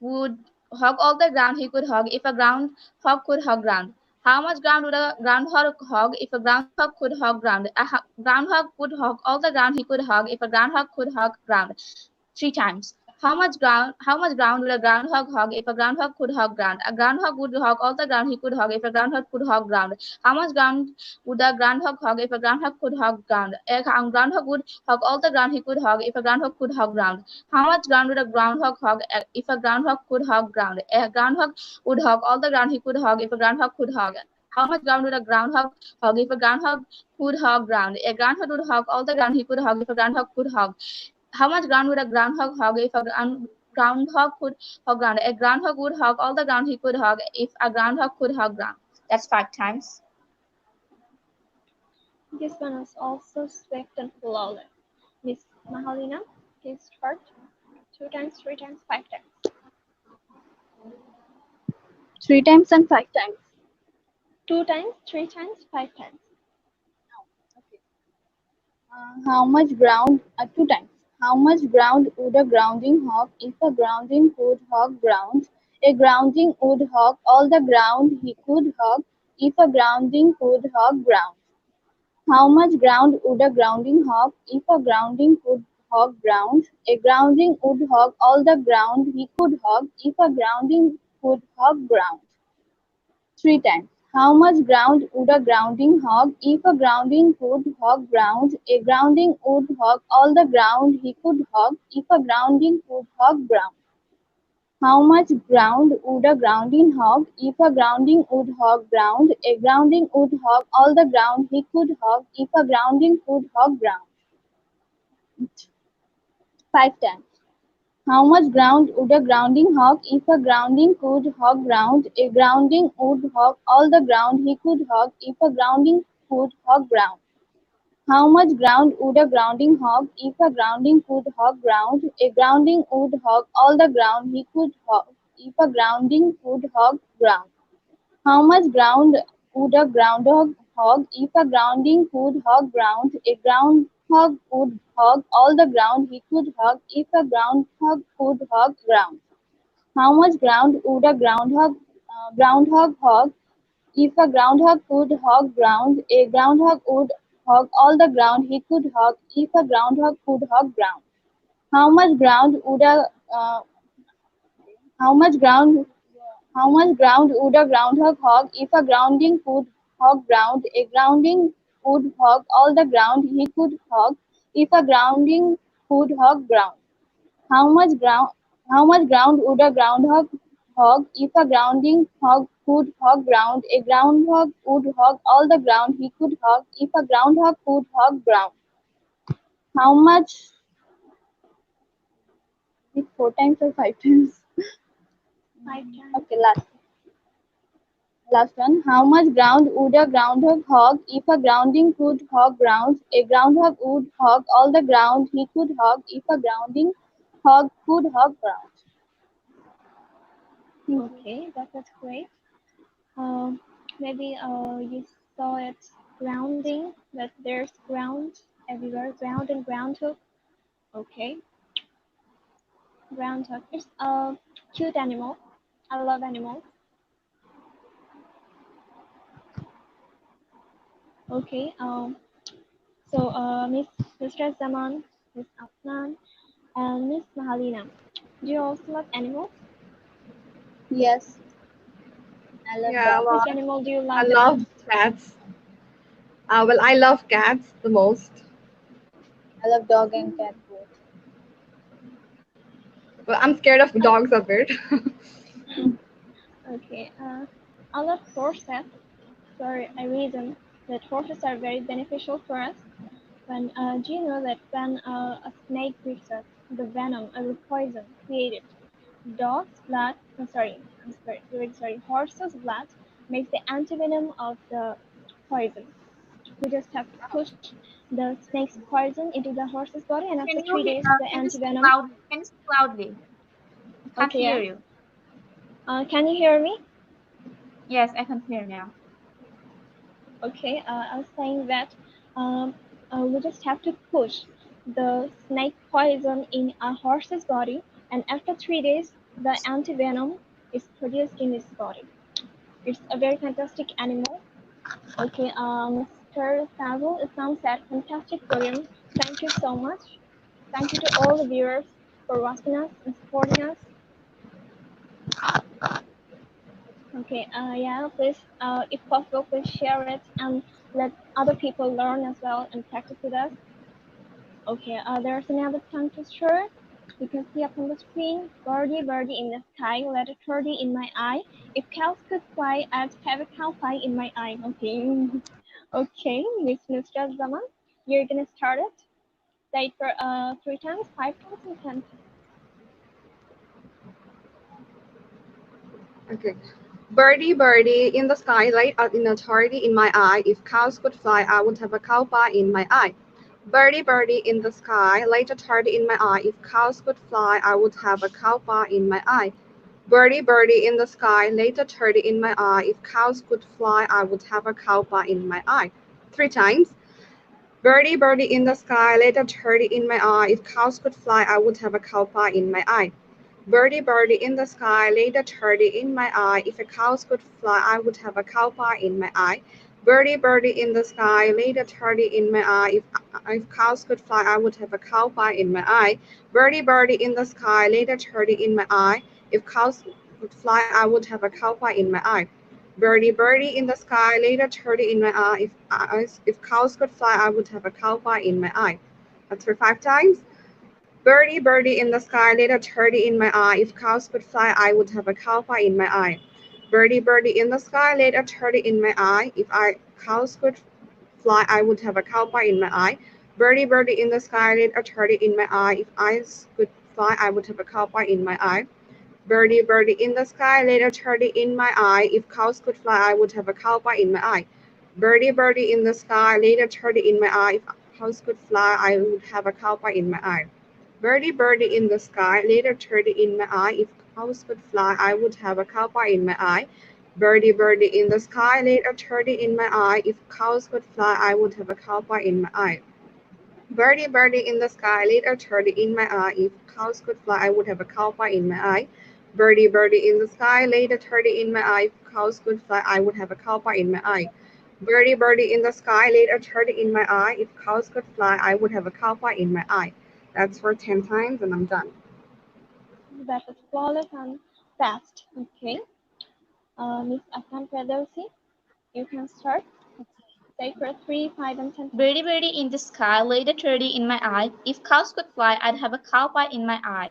would hog all the ground he could hog if a groundhog could hog ground. How much ground would a groundhog hog if a groundhog could hog ground? A groundhog would hog all the ground he could hog if a groundhog could hog ground. 3 times. How much ground would a groundhog hog if a groundhog could hog ground? A groundhog would hog all the ground he could hog if a groundhog could hog ground. How much ground would a groundhog hog if a groundhog could hog ground? A groundhog would hog all the ground he could hog if a groundhog could hog ground. How much ground would a groundhog hog if a groundhog could hog ground? A groundhog would hog all the ground he could hog if a groundhog could hog. How much ground would a groundhog hog if a groundhog could hog ground? A groundhog would hog all the ground he could hog if a groundhog could hog. How much ground would a groundhog hog if a groundhog could hog ground? A groundhog would hog all the ground he could hog if a groundhog could hog ground. That's 5 times. This one was also swift and flawless. Miss Mahalina, please start. 2 times, 3 times, 5 times. 3 times and 5 times. 2 times, 3 times, 5 times. Okay. How much ground? 2 times. How much ground would a grounding hog if a grounding could hog ground? A grounding would hog all the ground he could hog if a grounding could hog ground. How much ground would a grounding hog if a grounding could hog ground? A grounding would hog all the ground he could hog if a grounding could hog ground. 3 times. How much ground would a grounding hog if a grounding could hog ground? A grounding would hog all the ground he could hog if a grounding could hog ground. How much ground would a grounding hog if a grounding would hog ground? A grounding would hog all the ground he could hog if a grounding could hog ground. 5 times. How much ground would a grounding hog if a grounding could hog ground? A grounding would hog all the ground he could hog if a grounding could hog ground. How much ground would a grounding hog if a grounding could hog ground? A grounding would hog all the ground he could hog if a grounding could hog ground. How much ground would a groundhog hog if a grounding could hog ground? A groundhog would hog all the ground he could hog if a groundhog could hog ground. How much ground would a groundhog hog if a groundhog could hog ground? A groundhog would hog all the ground he could hog if a groundhog could hog ground. How much ground would a how much ground how much ground would a groundhog hog if a grounding could hog ground? A grounding would hog all the ground he could hog if a grounding could hog ground. How much ground how much ground would a groundhog hog if a grounding hog could hog ground? A groundhog would hog all the ground he could hog if a groundhog could hog ground. How much 4 times or 5 times? 5 times. Okay, last one. How much ground would a groundhog hog if a grounding could hog ground? A groundhog would hog all the ground he could hog if a grounding hog could hog ground. Okay, that was great. Maybe you saw it grounding, but there's ground everywhere. Ground and groundhog. Okay, groundhog. It's a cute animal. I love animals. Okay. So Miss Mr. Zaman, Miss Afnan, and Miss Mahalina. Do you also love animals? Yes. I love Yeah, dogs. well, Which animal do you I love the love most? cats. Well, I love cats the most. I love dog and cat both. Well, I'm scared of I, dogs a bit. okay. I love horses for a reason that horses are very beneficial for us. Do you know that when a snake bites us, the venom or the poison created, dog's blood, very sorry, horse's blood makes the antivenom of the poison. We just have to push the snake's poison into the horse's body, and after Can 3 days, the you speak antivenom. loudly? Can you speak loudly? I can't Okay, hear yeah. you. Can you hear me? Yes, I can hear now. Okay, I was saying that um, we just have to push the snake poison in a horse's body, and after 3 days, the antivenom is produced in its body. It's a very fantastic animal. Okay, Mr. Fazil, it sounds like fantastic program. Thank you so much. Thank you to all the viewers for watching us and supporting us. Okay, yeah, please, if possible, please share it and let other people learn as well and practice with us. Okay, there's another tongue twister. You can see up on the screen, birdie, birdie in the sky, letter 30 in my eye. If cows could fly, I'd have a cow pie in my eye. Okay, okay, Miss Nusrat Zaman, you're gonna start it. Say it for 3 times, 5 times, and 10 times. Okay. Birdie, birdie, in the sky, light out in authority in my eye. If cows could fly, I would have a cow pie in my eye. Birdie, birdie, in the sky, light authority in my eye. If cows could fly, I would have a cow pie in my eye. Birdie, birdie, in the sky, light authority in my eye. If cows could fly, I would have a cow pie in my eye. 3 times. Birdie, birdie, in the sky, light authority in my eye. If cows could fly, I would have a cow pie in my eye. Birdie, birdie in the sky, lay the 30 in my eye. If a cow could fly, I would have a cow pie in my eye. Birdie, birdie in the sky, lay the 30 in my eye. If cows could fly, I would have a cow pie in my eye. Birdie, birdie in the sky, lay the 30 in my eye. If cows could fly, I would have a cow pie in my eye. Birdie, birdie in the sky, lay the 30 in my eye. If cows could fly, I would have a cow pie in my eye. That's for 5 times. Birdie, birdie in the sky, laid a 30 in my eye. If cows could fly, I would have a cow pie in my eye. Birdie, birdie in the sky, laid a 30 in my eye. If cows could fly, I would have a cow pie in my eye. Birdie, birdie in the sky, laid a 30 in my eye. If eyes could fly, I would have a cow pie in my eye. Birdie, birdie in the sky, laid a 30 in my eye. If cows could fly, I would have a cow pie in my eye. Birdie, birdie in the sky, laid a 30 in my eye. If cows could fly, I would have a cow pie in my eye. Birdie, birdie in the sky, later 30 in my eye. If cows could fly, I would have a cow pie in my eye. Birdie, birdie in the sky, later 30 in my eye. If cows could fly, I would have a cow pie in my eye. Birdie, birdie in the sky, later 30 in my eye. If cows could fly, I would have a cow pie in my eye. Birdie, birdie in the sky, later 30 in my eye. If cows could fly, I would have a cow pie in my eye. Birdie, birdie in the sky, later 30 in my eye. If cows could fly, I would have a cow pie in my eye. That's for 10 times and I'm done. That was flawless and fast. Okay, Miss Afnan Ferdowsi, you can start. Say for 3, 5, and 10 times. Birdie, birdie in the sky, lay the 30 in my eye. If cows could fly, I'd have a cow pie in my eye.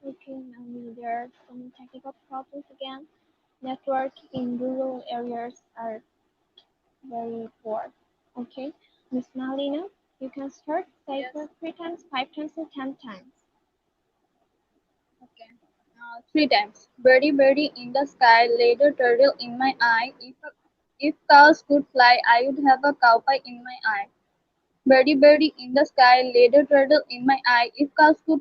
Okay, now there are some technical problems again. Network in rural areas are very poor. Okay, Miss Malina, you can start. Say Yes. for 3 times, 5 times, and 10 times. Okay. 3 times. Birdie, birdie in the sky, laid a turtle in my eye. If cows could fly, I would have a cow pie in my eye. Birdie, birdie in the sky, laid a turtle in my eye. If cows could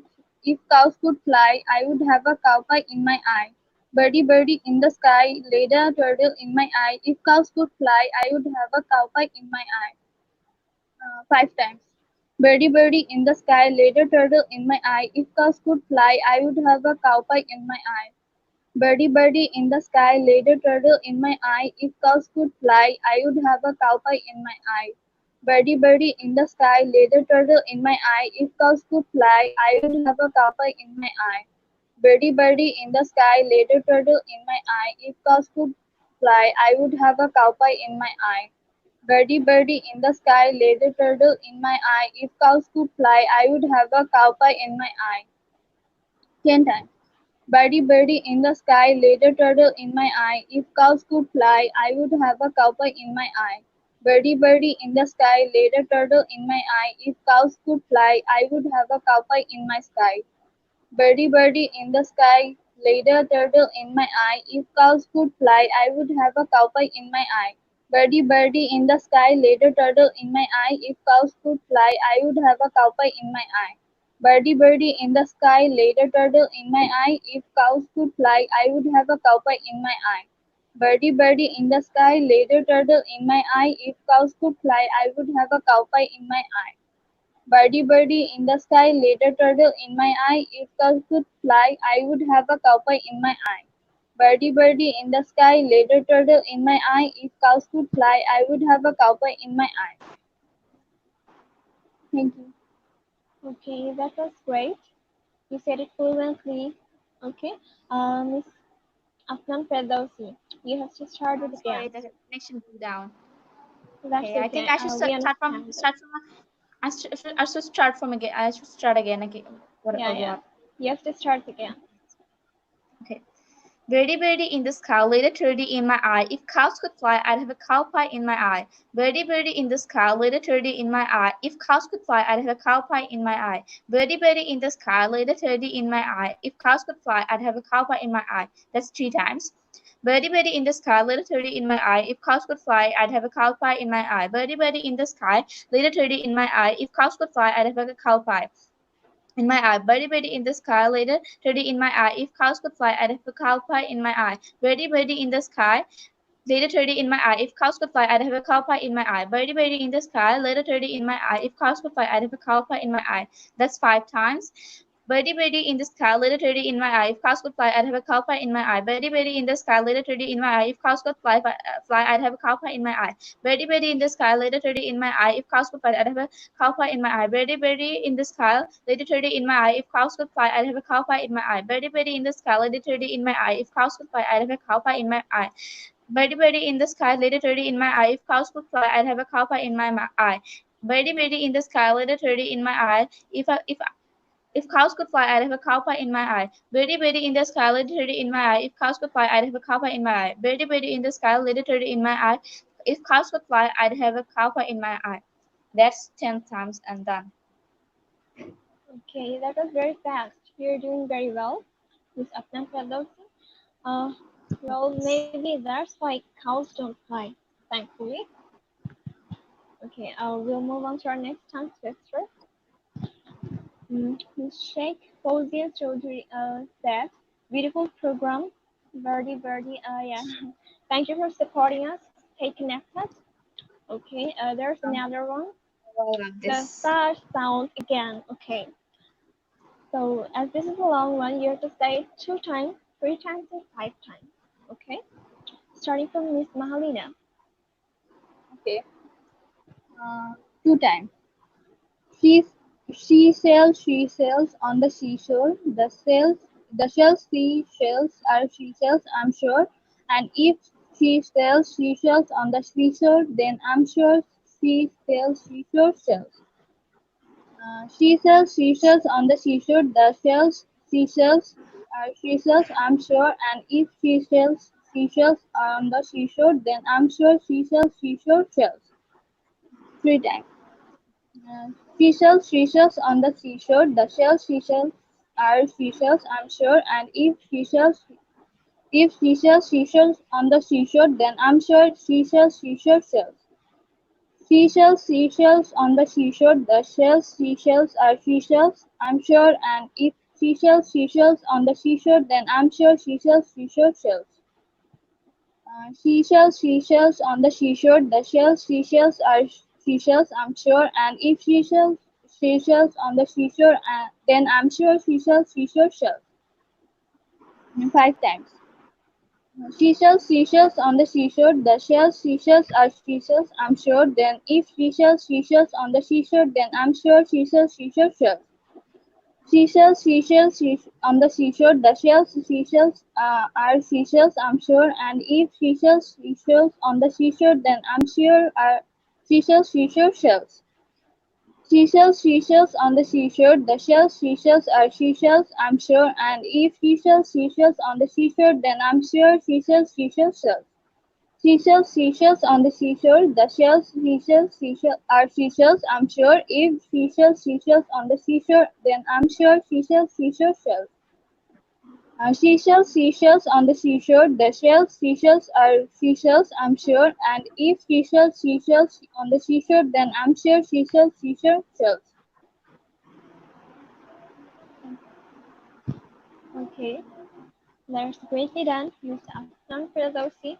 fly, I would have a cow pie in my eye. Birdie, birdie in the sky, laid a turtle in my eye. If cows could fly, I would have a cow pie in my eye. 5 times. Birdie, birdie in the sky, laid a turtle in my eye. If cows could fly, I would have a cow pie in my eye. Birdie, birdie in the sky, laid a turtle in my eye. If cows could fly, I would have a cow pie in my eye. Birdie, birdie in the sky, lay the turtle in my eye. If cows could fly, I would have a cowpie in my eye. Birdie, birdie in the sky, lay the turtle in my eye. If cows could fly, I would have a cowpie in my eye. Birdie, birdie in the sky, lay the turtle in my eye. If cows could fly, I would have a cowpie in my eye. 10 times. Birdie, birdie in the sky, lay the turtle in my eye. If cows could fly, I would have a cowpie in my eye. Birdie, birdie in the sky, lay the turtle in my eye. If cows could fly, I would have a cowpie in my sky. Birdie, birdie in the sky, lay the turtle in my eye. If cows could fly, I would have a cowpie in my eye. Birdie, birdie in the sky, lay the turtle in my eye. If cows could fly, I would have a cowpie in my eye. Birdie, birdie in the sky, lay the turtle in my eye. If cows could fly, I would have a cowpie in my eye. Birdie, birdie in the sky, lay the turtle in my eye. If cows could fly, I would have a cowpie in my eye. Birdie, birdie in the sky, lay the turtle in my eye. If cows could fly, I would have a cowpie in my eye. Birdie, birdie in the sky, lay the turtle in my eye. If cows could fly, I would have a cowpie in my eye. Thank you. Okay, that was great. You said it fluently. Okay. Miss Afnan Ferdowsi, you have to start it Sorry, again. the connection blew down. That's Okay, I think okay. I should We start from understand it. I should start from again. I should start again. Okay, what Yeah, or yeah. what? You have to start again. Okay. Birdie, birdie in the sky, little turdy in my eye. If cows could fly, I'd have a cow pie in my eye. Birdie, birdie in the sky, little turdy in my eye. If cows could fly, I'd have a cow pie in my eye. Birdie, birdie in the sky, little turdy in my eye. If cows could fly, I'd have a cow pie in my eye. That's 3 times. Birdie, birdie in the sky, little turdy in my eye. If cows could fly, I'd have a cow pie in my eye. Birdie, birdie in the sky, little turdy in my eye. If cows could fly, I'd have a cow pie in my eye. Birdie, birdie in the sky, later Teddy in my eye. If cows could fly, I'd have a cow pie in my eye. Birdie, birdie in the sky, later 30 in my eye. If cows could fly, I'd have a cow pie in my eye. Birdie, birdie in the sky, later 30 in my eye. If cows could fly, I'd have a cow pie in my eye. That's 5 times. Birdie, birdie in the sky, little turdy in my eye. If cows could fly, I'd have a cow pie in my eye. Birdie, birdie in the sky, little turdy in my eye. If cows could fly, I'd have a cow pie in my eye. Birdie, birdie in the sky, little turdy in my eye. If cows could fly, I'd have a cow pie in my eye. Birdie, birdie in the sky, little turdy in my eye. If cows could fly, I'd have a cow pie in my eye. Birdie, birdie in the sky, little turdy in my eye. If cows could fly, I'd have a cow pie in my eye. Birdie, birdie in the sky, little turdy in my eye. If cows could fly, I'd have a cow pie in my eye. Birdie, birdie in the sky, little turdy in my eye. If cows could fly, I'd have a cow pie in my eye. Birdie, birdie in the sky, little turdy in my eye. If cows could fly, I'd have a cow pie in my eye. Birdie, birdie in the sky, little turdy in my eye. If cows could fly, I'd have a cow pie in my eye. That's 10 times and done. Okay, that was very fast. You're doing very well, Miss Afnan Ferdowsi. Uh, well, maybe that's why cows don't fly, thankfully. Okay, we'll move on to our next tongue twister. Ms. Sheikh Fawzia Chaudhry said, beautiful program, Birdie Birdie. Yeah, thank you for supporting us. Stay connected. Okay, there's another one. I love The this. stars sound again. Okay, so as this is a long one, you have to say it 2 times, 3 times, and 5 times. Okay, starting from Miss Mahalina. Okay. 2 times. She she sails on the seashore. The seashells are seashells, I'm sure. And if she sells seashells on the seashore, then I'm sure she sells seashore shells. She sells seashells on the seashore. The seashells are seashells, I'm sure. And if she sells seashells on the seashore, then I'm sure she sells seashore shells. 3 times. Seashells on the seashore. The seashells are seashells, I'm sure. And if seashells on the seashore, then I'm sure seashore shells. Seashells on the seashore. The seashells are seashells, I'm sure. And if seashells on the seashore, then I'm sure seashore shells. Seashells on the seashore. The seashells are seashells, I'm sure. And if seashells on the seashore, then I'm sure seashore shells. 5 times. Seashells, seashells on the seashore. The shells, seashells are seashells, I'm sure. Then if seashells, seashells on the seashore, then I'm sure seashells, seashore shells. Seashells, seashells, on the seashore. The shells, seashells are seashells, I'm sure. And if seashells, seashells on the seashore, then I'm sure are seashells, seashore shells. Seashells, seashells on the seashore. The shells, seashells are seashells, I'm sure. And if seashells, seashells on the seashore, then I'm sure seashells, seashore shells. Seashells, seashells on the seashore. The shells, seashells, seashells are seashells, I'm sure. If seashells, seashells on the seashore, then I'm sure seashells, seashore shells. Seashells, seashells on the seashore. The shells, seashells are seashells, I'm sure. And if seashells, seashells on the seashore, then I'm sure seashells, seashore shells. Okay, that's greatly done, Miss Afnan Firdausi.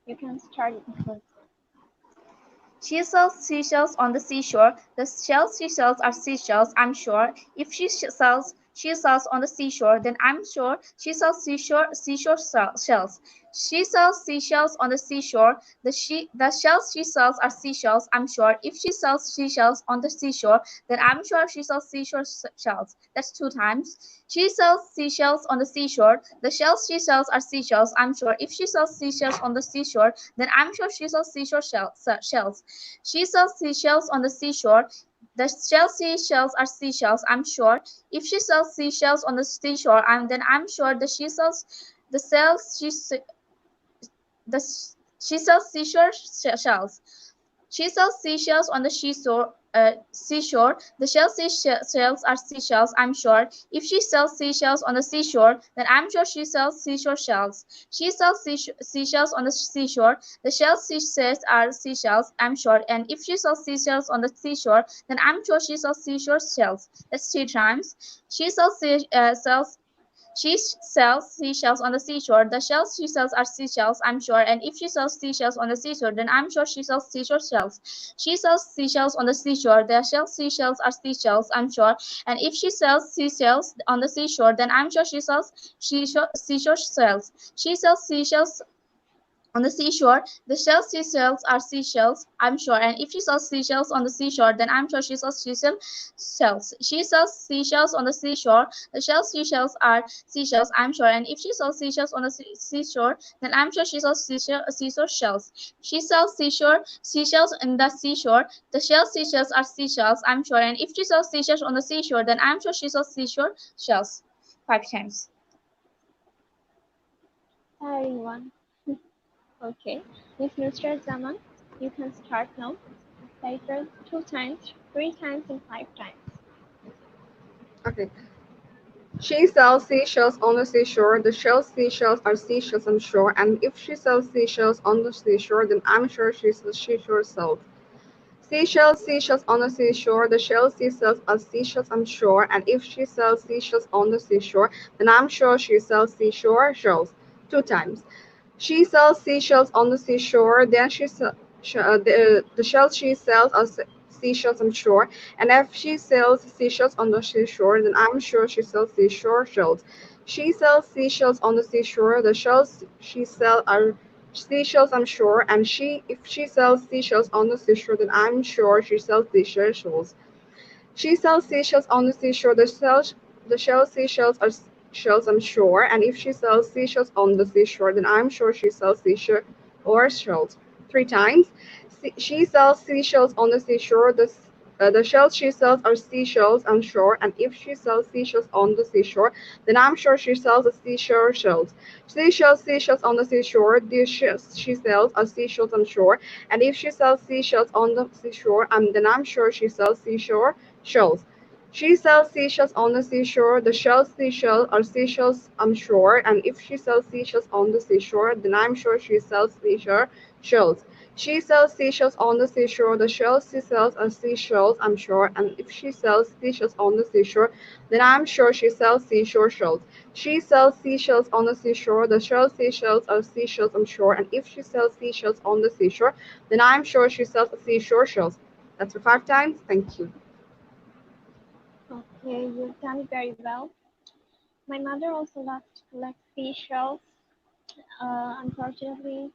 You can start it now. She sells seashells on the seashore. The seashells are seashells, I'm sure. If sells seashells on the seashore, then I'm sure she sells seashore shells. She sells seashells on the seashore. The shells she sells are seashells, I'm sure. If she sells seashells on the seashore, then I'm sure she sells seashore shells. That's two times. She sells seashells on the seashore. The shells she sells are seashells, I'm sure. If she sells seashells on the seashore, then I'm sure she sells seashore shells. She sells seashells on the seashore. The seashells are seashells, I'm sure. If she sells seashells on the seashore, then I'm sure that she sells the sells the she sells seashore shells. She sells seashells on the seashore. The seashells are seashells, I'm sure. If she sells seashells on the seashore, then I'm sure she sells seashore shells. She sells seashells on the seashore. The seashells are seashells, I'm sure. And if she sells seashells on the seashore, then I'm sure she sells seashore shells. That's three times. She sells she sells seashells on the seashore. The shells she sells are seashells, I'm sure. And if she sells seashells on the seashore, then I'm sure she sells seashore shells. She sells seashells on the seashore. The seashells are seashells, I'm sure. And if she sells seashells on the seashore, then I'm sure she sells seashore shells. She sells seashells on the seashore. The seashells are seashells, I'm sure. And if she sells seashells on the seashore, then I'm sure she sells shells. She sells seashells on the seashore. The seashells are seashells, I'm sure. And if she sells seashells on the seashore, then I'm sure she sells seashore shells. She sells seashells in the seashore. The seashells are seashells, I'm sure. And if she sells seashells on the seashore, then I'm sure she sells seashore shells. 5 times. Everyone. Okay, Miss Nusrat Zaman, you can start now. Later, 2 times, 3 times, and 5 times. Okay. She sells seashells on the seashore. The seashells are seashells, I'm sure. And if she sells seashells on the seashore, then I'm sure she sells seashore shells. Seashells on the seashore. The seashells are seashells, I'm sure. And if she sells seashells on the seashore, then I'm sure she sells seashore shells. Two times. She sells seashells on the seashore. Then the shells she sells are seashells, I'm sure. And if she sells seashells on the seashore, then I'm sure she sells seashore shells. She sells seashells on the seashore. The shells she sells are seashells, I'm sure. And if she sells seashells on the seashore, then I'm sure she sells seashell shells. She sells seashells on the seashore. The seashells are shells, I'm sure. And if she sells seashells on the seashore, then I'm sure she sells seashell or shells. Three times. She sells seashells on the seashore. The shells she sells are seashells, I'm sure. And if she sells seashells on the seashore, then I'm sure she sells the seashell shells. Seashells on the seashore. The shells she sells are seashells, I'm sure. And if she sells seashells on the seashore, then I'm sure she sells seashore shells. She sells seashells on the seashore. The seashells are seashells, I'm sure. And if she sells seashells on the seashore, then I'm sure she sells seashore shells. She sells seashells on the seashore. The seashells are seashells, I'm sure. And if she sells seashells on the seashore, then I'm sure she sells seashore shells. She sells seashells on the seashore. The seashells are seashells, I'm sure. And if she sells seashells on the seashore, then I'm sure she sells seashore shells. That's for 5 times. Thank you. Okay, you've done it very well. My mother also loves to collect seashells. unfortunately,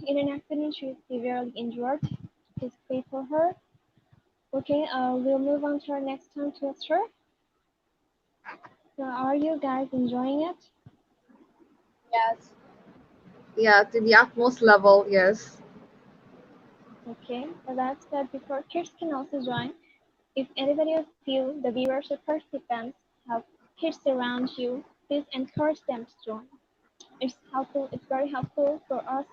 in an accident, she is severely injured. Please pray for her. Okay, we'll move on to our next tongue twister. So, are you guys enjoying it? Yes. Yeah, to the utmost level, yes. Okay, so that's good before kids can also join. If anybody of you, the viewers or participants, have kids around you, please encourage them to join. It's helpful, it's very helpful for us,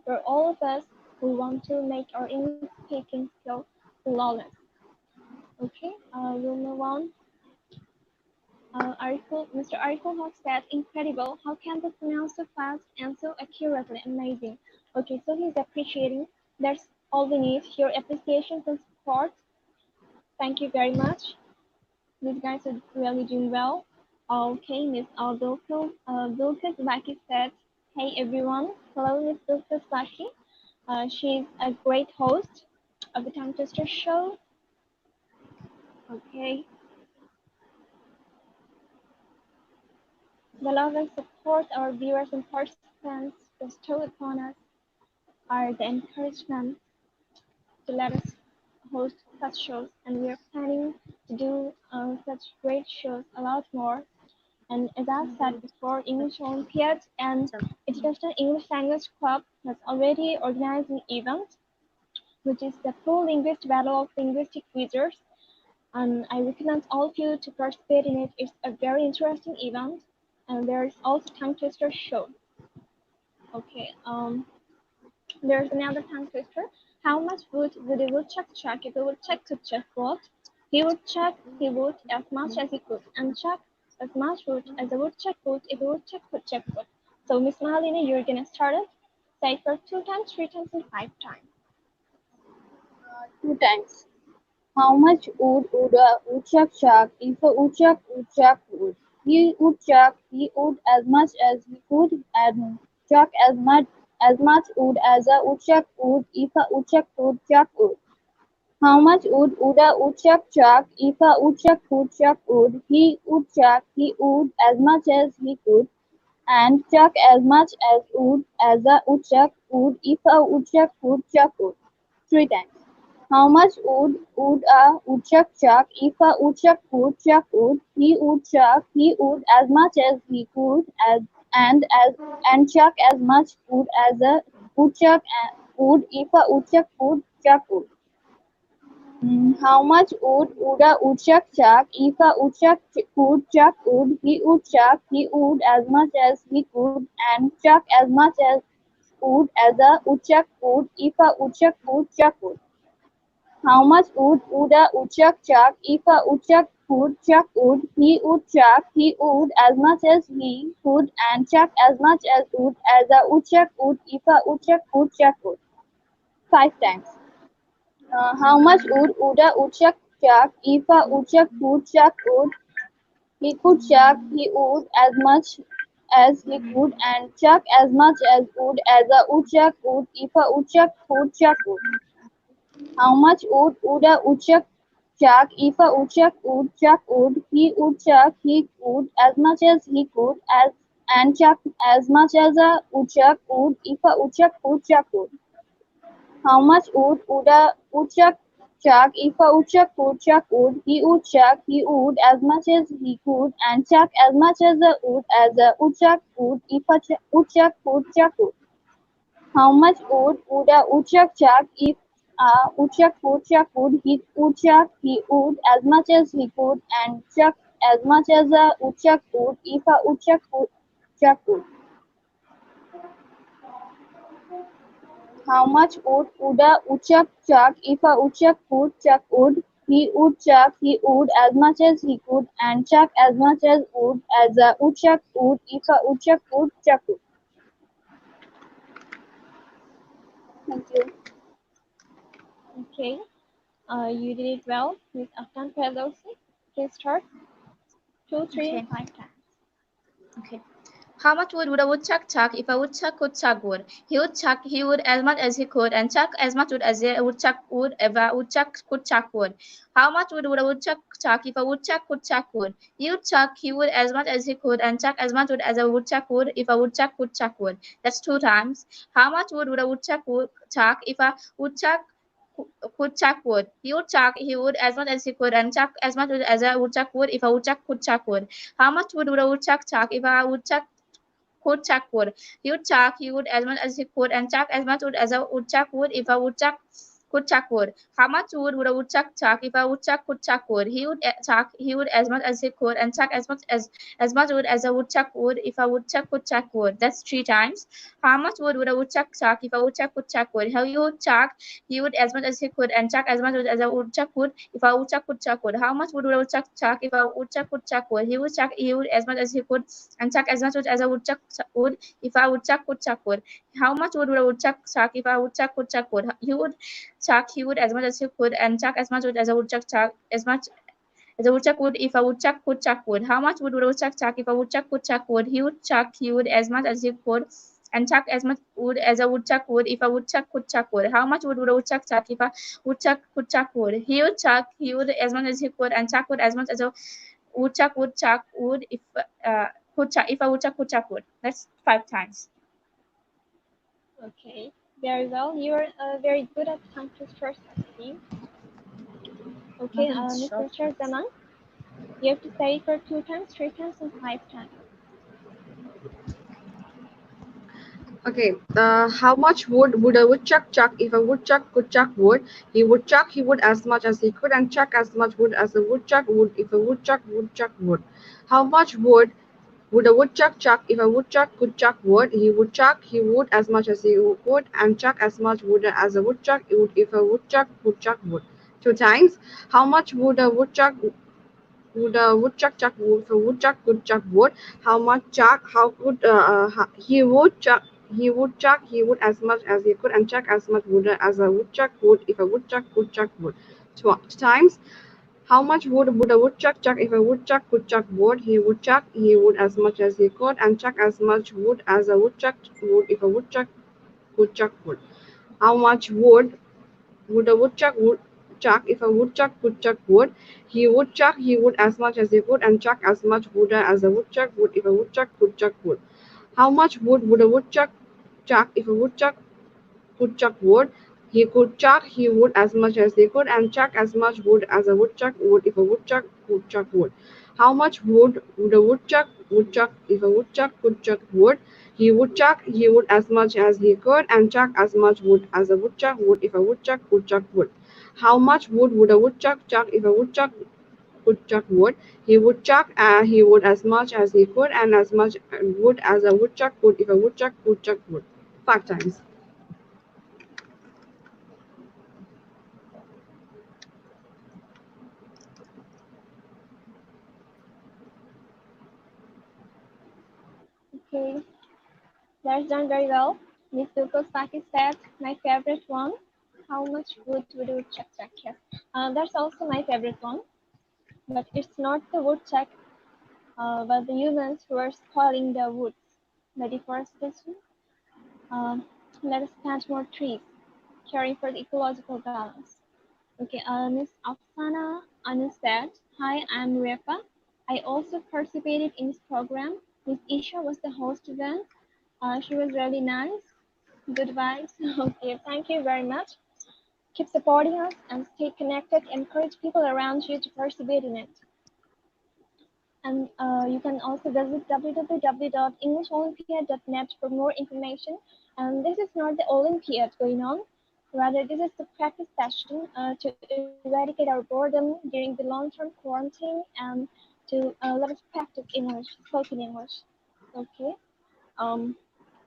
for all of us who want to make our English speaking skill flawless. Okay, we'll move on. Mr. Ariful has said, incredible, how can they pronounce so fast and so accurately, amazing. Okay, so he's appreciating, that's all we need, your appreciation and support. Thank you very much. These guys are really doing well. Okay, Miss Bilkis Baki said, hey everyone, hello Miss Bilkis Baki. She's a great host of the Tongue Twister show. Okay, the love and support our viewers and participants bestow upon us are the encouragement to let us host such shows, and we are planning to do such great shows a lot more. And as I've said before, English Olympiad and International English Language Club has already organized an event, which is the full linguist battle of linguistic quizzers. And I recommend all of you to participate in it. It's a very interesting event, and there is also tongue twister show. Okay, there's another tongue twister. How much would a woodchuck chuck if a woodchuck could chuck wood? He would chuck he would as much as he could, and chuck as much wood as a woodchuck would if a woodchuck could chuck wood. So, Miss Mahalini, you're gonna start it. Say it for 2 times, 3 times, and 5 times. 2 times. How much would a woodchuck chuck if a woodchuck would? He would as much as he could and chuck as much wood as a woodchuck would if a woodchuck could chuck wood. How much would a woodchuck chuck if a woodchuck could chuck wood? He would as much as he could and chuck as much as wood as a woodchuck would if a woodchuck could chuck wood. 3 times. How much would a woodchuck chuck if a woodchuck could chuck wood? He would as much as he could and chuck as much wood as a woodchuck would if a woodchuck could chuck wood. How much would a woodchuck chuck if a woodchuck could chuck wood? He would as much as he could and chuck as much as wood as a woodchuck would if a woodchuck could chuck wood. How much would a woodchuck chuck if a woodchuck could chuck wood? He would as much as he could and chuck as much as wood as a woodchuck would if a woodchuck could chuck wood. 5 times. How much would a woodchuck chuck if a woodchuck could chuck wood? He would as much as he could and chuck as much as wood as a woodchuck would if a woodchuck could chuck wood. How much would a woodchuck chuck if a woodchuck would chuck wood? He would as much as he could and chuck as much as a woodchuck would if a woodchuck could chuck wood. How much would a woodchuck chuck if a woodchuck could chuck wood? He would as much as he could and chuck as much as a woodchuck would if a woodchuck could chuck wood. How much would a woodchuck chuck if a woodchuck could chuck wood? He would as much as he could and chuck as much as a woodchuck would if a woodchuck could chuck wood. How much would a woodchuck chuck if a woodchuck could chuck wood? He would as much as he could and chuck as much as wood as a woodchuck would if a woodchuck could chuck wood. Thank you. Okay, you did it well, Miss Afghan Pelosi. Please start. 2, 3, Okay. and 5 times. Okay. How much wood would a woodchuck chuck if a woodchuck could chuck wood? He would chuck he would as much as he could and chuck as much wood as a woodchuck would if a woodchuck could chuck wood. How much wood would a woodchuck chuck if a woodchuck could chuck wood? He would chuck he would as much as he could and chuck as much wood as a woodchuck would if a woodchuck could chuck wood. That's 2 times. How much wood would a woodchuck chuck if a woodchuck could chuck wood? He would chuck he would as much as he could and chuck as much wood as a woodchuck would if a woodchuck could chuck wood. How much wood would a woodchuck chuck if a woodchuck could chuck wood? He would chuck he would as much as he could and chuck as much wood as a woodchuck would if a woodchuck could chuck wood. How much wood would a woodchuck chuck if a woodchuck could chuck wood? He would chuck he would as much as he could and chuck as much wood as a woodchuck would if a woodchuck could chuck wood. That's 3 times. How much wood would a woodchuck chuck if a woodchuck could chuck wood? How you would chuck he would as much as he could and chuck as much wood as a woodchuck would if a woodchuck could chuck wood. How much wood would a woodchuck chuck if a woodchuck could chuck wood? He would chuck he would as much as he could and chuck as much wood as a woodchuck would if a woodchuck could chuck wood. How much wood would a woodchuck chuck if a woodchuck could chuck wood? He would chuck he would as much as he could and chuck as much wood as a woodchuck chuck as much as a woodchuck would if a woodchuck could chuck wood. How much wood would a woodchuck chuck if a woodchuck could chuck wood? He would chuck he would as much as he could and chuck as much wood as a woodchuck would if a woodchuck could chuck wood. How much wood would a woodchuck chuck if a woodchuck could chuck wood? He would chuck he would as much as he could and chuck wood as much as a woodchuck would chuck wood if if a woodchuck could chuck wood. That's 5 times. Okay, very well. You're very good at tongue twister testing. Okay, Mr. Zaman, you have to say it for 2 times, 3 times, and 5 times. Okay, how much wood would a woodchuck chuck if a woodchuck could chuck wood? He would chuck he would as much as he could and chuck as much wood as a woodchuck would if a woodchuck would chuck wood. How much wood would a woodchuck chuck if a woodchuck could chuck wood? He would chuck he would as much as he could and chuck as much wood as a woodchuck would if a woodchuck could chuck wood. 2 times. How much would a woodchuck chuck wood if a woodchuck could chuck wood? How much chuck? How could he would chuck? He would chuck he would as much as he could and chuck as much wood as a woodchuck would if a woodchuck could chuck wood. 2 times. How much wood would a woodchuck chuck if a woodchuck could chuck wood? He would chuck he would as much as he could and chuck as much wood as a woodchuck would if a woodchuck could chuck wood. How much would a woodchuck would chuck if a woodchuck could chuck wood? He would chuck he would as much as he could and chuck as much wood as a woodchuck would if a woodchuck could chuck wood. How much wood would a woodchuck chuck if a woodchuck could chuck wood? He could chuck he would as much as he could and chuck as much wood as a woodchuck would if a woodchuck could chuck wood. How much wood would a would chuck if a woodchuck could chuck wood? He would chuck he would as much as he could and chuck as much wood as a woodchuck would if a woodchuck could chuck wood. How much wood would a woodchuck chuck if a woodchuck could chuck wood? He would chuck he would as much as he could and as much wood as a woodchuck would if a woodchuck could chuck wood. 5 times. Okay, that's done very well. Miss Dukosaki said, my favorite one. How much wood would a woodchuck chuck? Yes, that's also my favorite one. But it's not the woodchuck, but the humans who are spoiling the woods. The deforestation. Let us plant more trees, caring for the ecological balance. Okay, Miss Afsana Anu said, hi, I'm Refa. I also participated in this program. Miss Esha was the host event. She was really nice. Good vibes. Okay, thank you very much. Keep supporting us and stay connected. Encourage people around you to participate in it. And you can also visit www.englisholympiad.net for more information. And this is not the Olympiad going on. Rather, this is the practice session to eradicate our boredom during the long-term quarantine and to let us practice English, spoken English. Okay.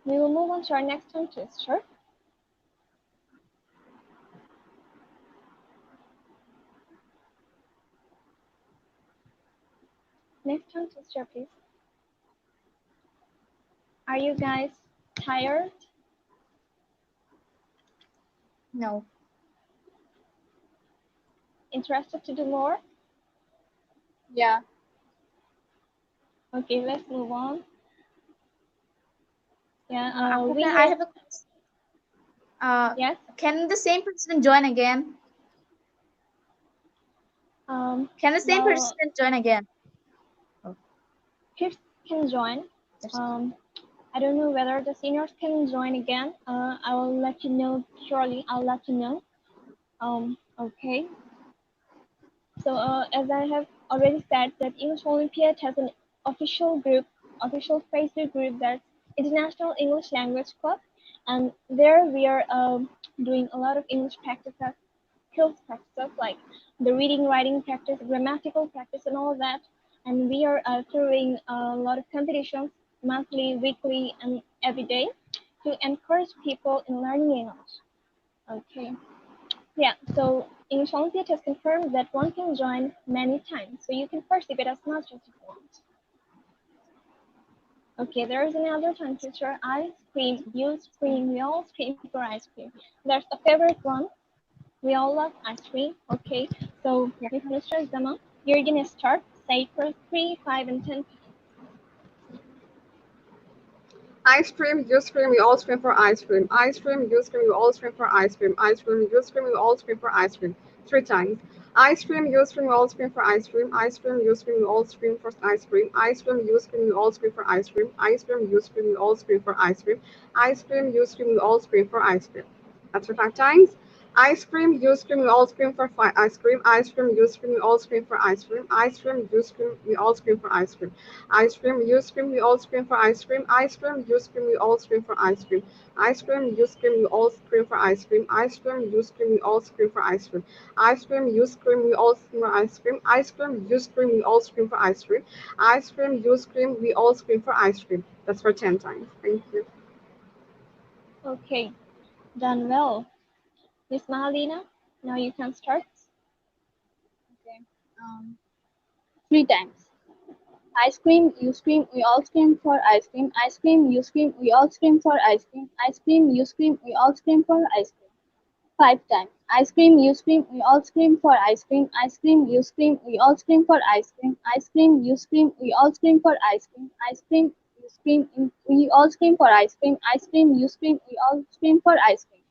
We will move on to our next tongue twister. Next tongue twister, please. Are you guys tired? No. Interested to do more? Yeah. Okay, let's move on. Yeah, we Akter, I have, have a question. yes. Can the same person join again? Can the same Well, person join again? kids can join. Yes. I don't know whether the seniors can join again. I will let you know shortly. I'll let you know. Okay. So, as I have already said, that English Olympiad has an official group, official Facebook group, that's International English Language Club, and there we are doing a lot of English practices, skills practices like the reading, writing practice, grammatical practice, and all of that. And we are throwing a lot of competitions monthly, weekly, and every day to encourage people in learning English. Okay. Yeah, so English Olympiad has confirmed that one can join many times, so you can participate as much as you want. Okay, there is another tongue twister. I scream, you scream, we all scream for ice cream. There's a favorite one. We all love ice cream. Okay, so Yeah. with Mr. Zama, you're gonna start. Say it for 3, 5, and 10. Ice cream, you scream, we all scream for ice cream. Ice cream, you scream, we all scream for ice cream. Ice cream, you scream, we all scream for ice cream. 3 times. Ice cream, you scream, we all scream for ice cream. Ice cream, you scream, we all scream for ice cream. Ice cream, you scream, we all scream for ice cream. Ice cream, you scream, we all scream for ice cream. Ice cream, you scream, we all scream for ice cream. That's for 5 times. Ice cream, you scream, we all scream for ice cream. Ice cream, you scream, we all scream for ice cream. Ice cream, you scream, we all scream for ice cream. Ice cream, you scream, we all scream for ice cream. Ice cream, you scream, we all scream for ice cream. Ice cream, you scream, we all scream for ice cream. Ice cream, you scream, we all scream for ice cream. Ice cream, you scream, we all scream for ice cream. Ice cream, you scream, we all scream for ice cream. Ice cream, you scream, we all scream for ice cream. That's for 10 times. Thank you. Okay, done well. Miss Mahalina, now you can start. Okay. 3 times. Ice cream, you scream, we all scream for ice cream. Ice cream, you scream, we all scream for ice cream. Ice cream, you scream, we all scream for ice cream. 5 times. Ice cream, you scream, we all scream for ice cream. Ice cream, you scream, we all scream for ice cream. Ice cream, you scream, we all scream for ice cream. Ice cream, you scream, we all scream for ice cream. Ice cream, you scream, we all scream for ice cream.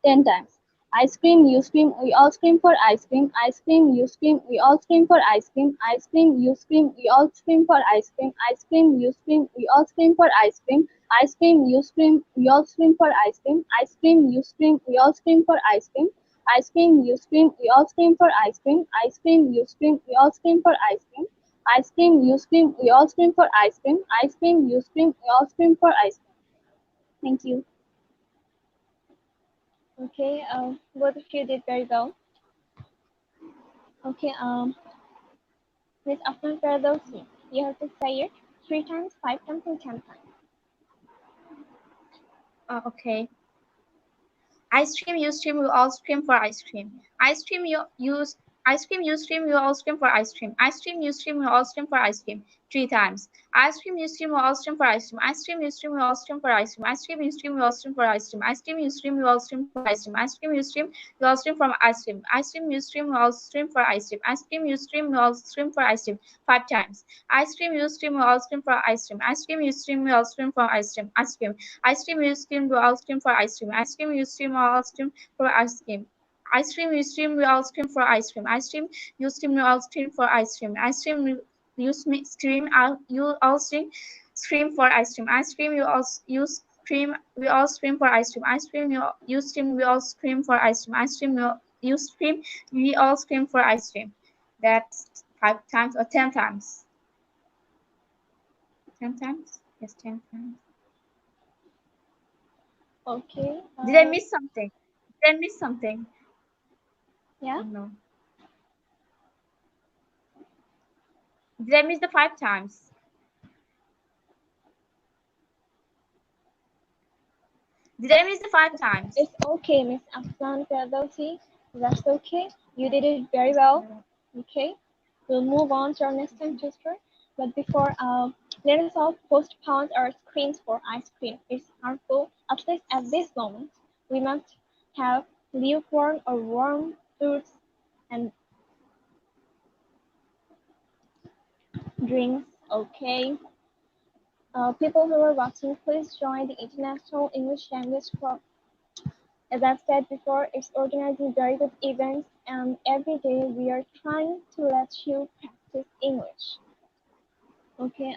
10 times. Ice cream, you scream, we all scream for ice cream. Ice cream, you scream, we all scream for ice cream. Ice cream, you scream, we all scream for ice cream. Ice cream, you scream, we all scream for ice cream. Ice cream, you scream, we all scream for ice cream. Ice cream, you scream, we all scream for ice cream. Ice cream, you scream, we all scream for ice cream. Ice cream, you scream, we all scream for ice cream. Ice cream, you scream, we all scream for ice cream. Ice cream, you scream, we all scream for ice cream. Thank you. Okay, both of you did very well. Okay, Miss Afnan Ferdowsi, you have to say it 3 times, 5 times, and 10 times. Okay. Ice cream, you scream, we all scream for ice cream. Ice cream, you use ice cream, you scream, we all scream for ice cream. Ice cream, you scream, we all scream for ice cream. 3 times. Ice cream, you scream, we all scream for ice cream. Ice cream, you scream, we all scream for ice cream. Ice cream, you scream, we all scream for ice cream. Ice cream, you scream, we all scream for ice cream. Ice cream, you scream, we all scream for ice cream. Ice cream, you scream, we all scream for ice cream. Ice cream, you scream, we all scream for ice cream. 5 times. Ice cream, you scream, we all scream for ice cream. Ice cream, you scream, we all scream for ice cream. Ice cream. Ice cream, you scream, we all scream for ice cream. Ice cream, you scream, we all scream for ice cream. Ice cream, you scream, we all scream for ice cream. Ice cream, you scream, we all scream for ice cream. Ice cream, you scream, you all scream for ice cream. Ice cream, you scream, we all scream for ice cream. Ice cream, you scream, we all scream for ice cream. Ice cream, you scream, we all scream for ice cream. That's 5 times or 10 times. 10 times? Yes, 10 times. Okay. Did I miss something? Did I miss something? Yeah. Oh, no. Did I miss the 5 times? Did I miss the 5 times? It's okay, Miss Afnan Ferdowsi. That's okay. You did it very well. Okay. We'll move on to our next time twister. But before, let us all postpone our screens for ice cream. It's harmful, at least at this moment. We must have lukewarm or warm fruits and drinks. Okay. People who are watching, please join the International English Language Club. As I've said before, it's organizing very good events, and every day we are trying to let you practice English. Okay,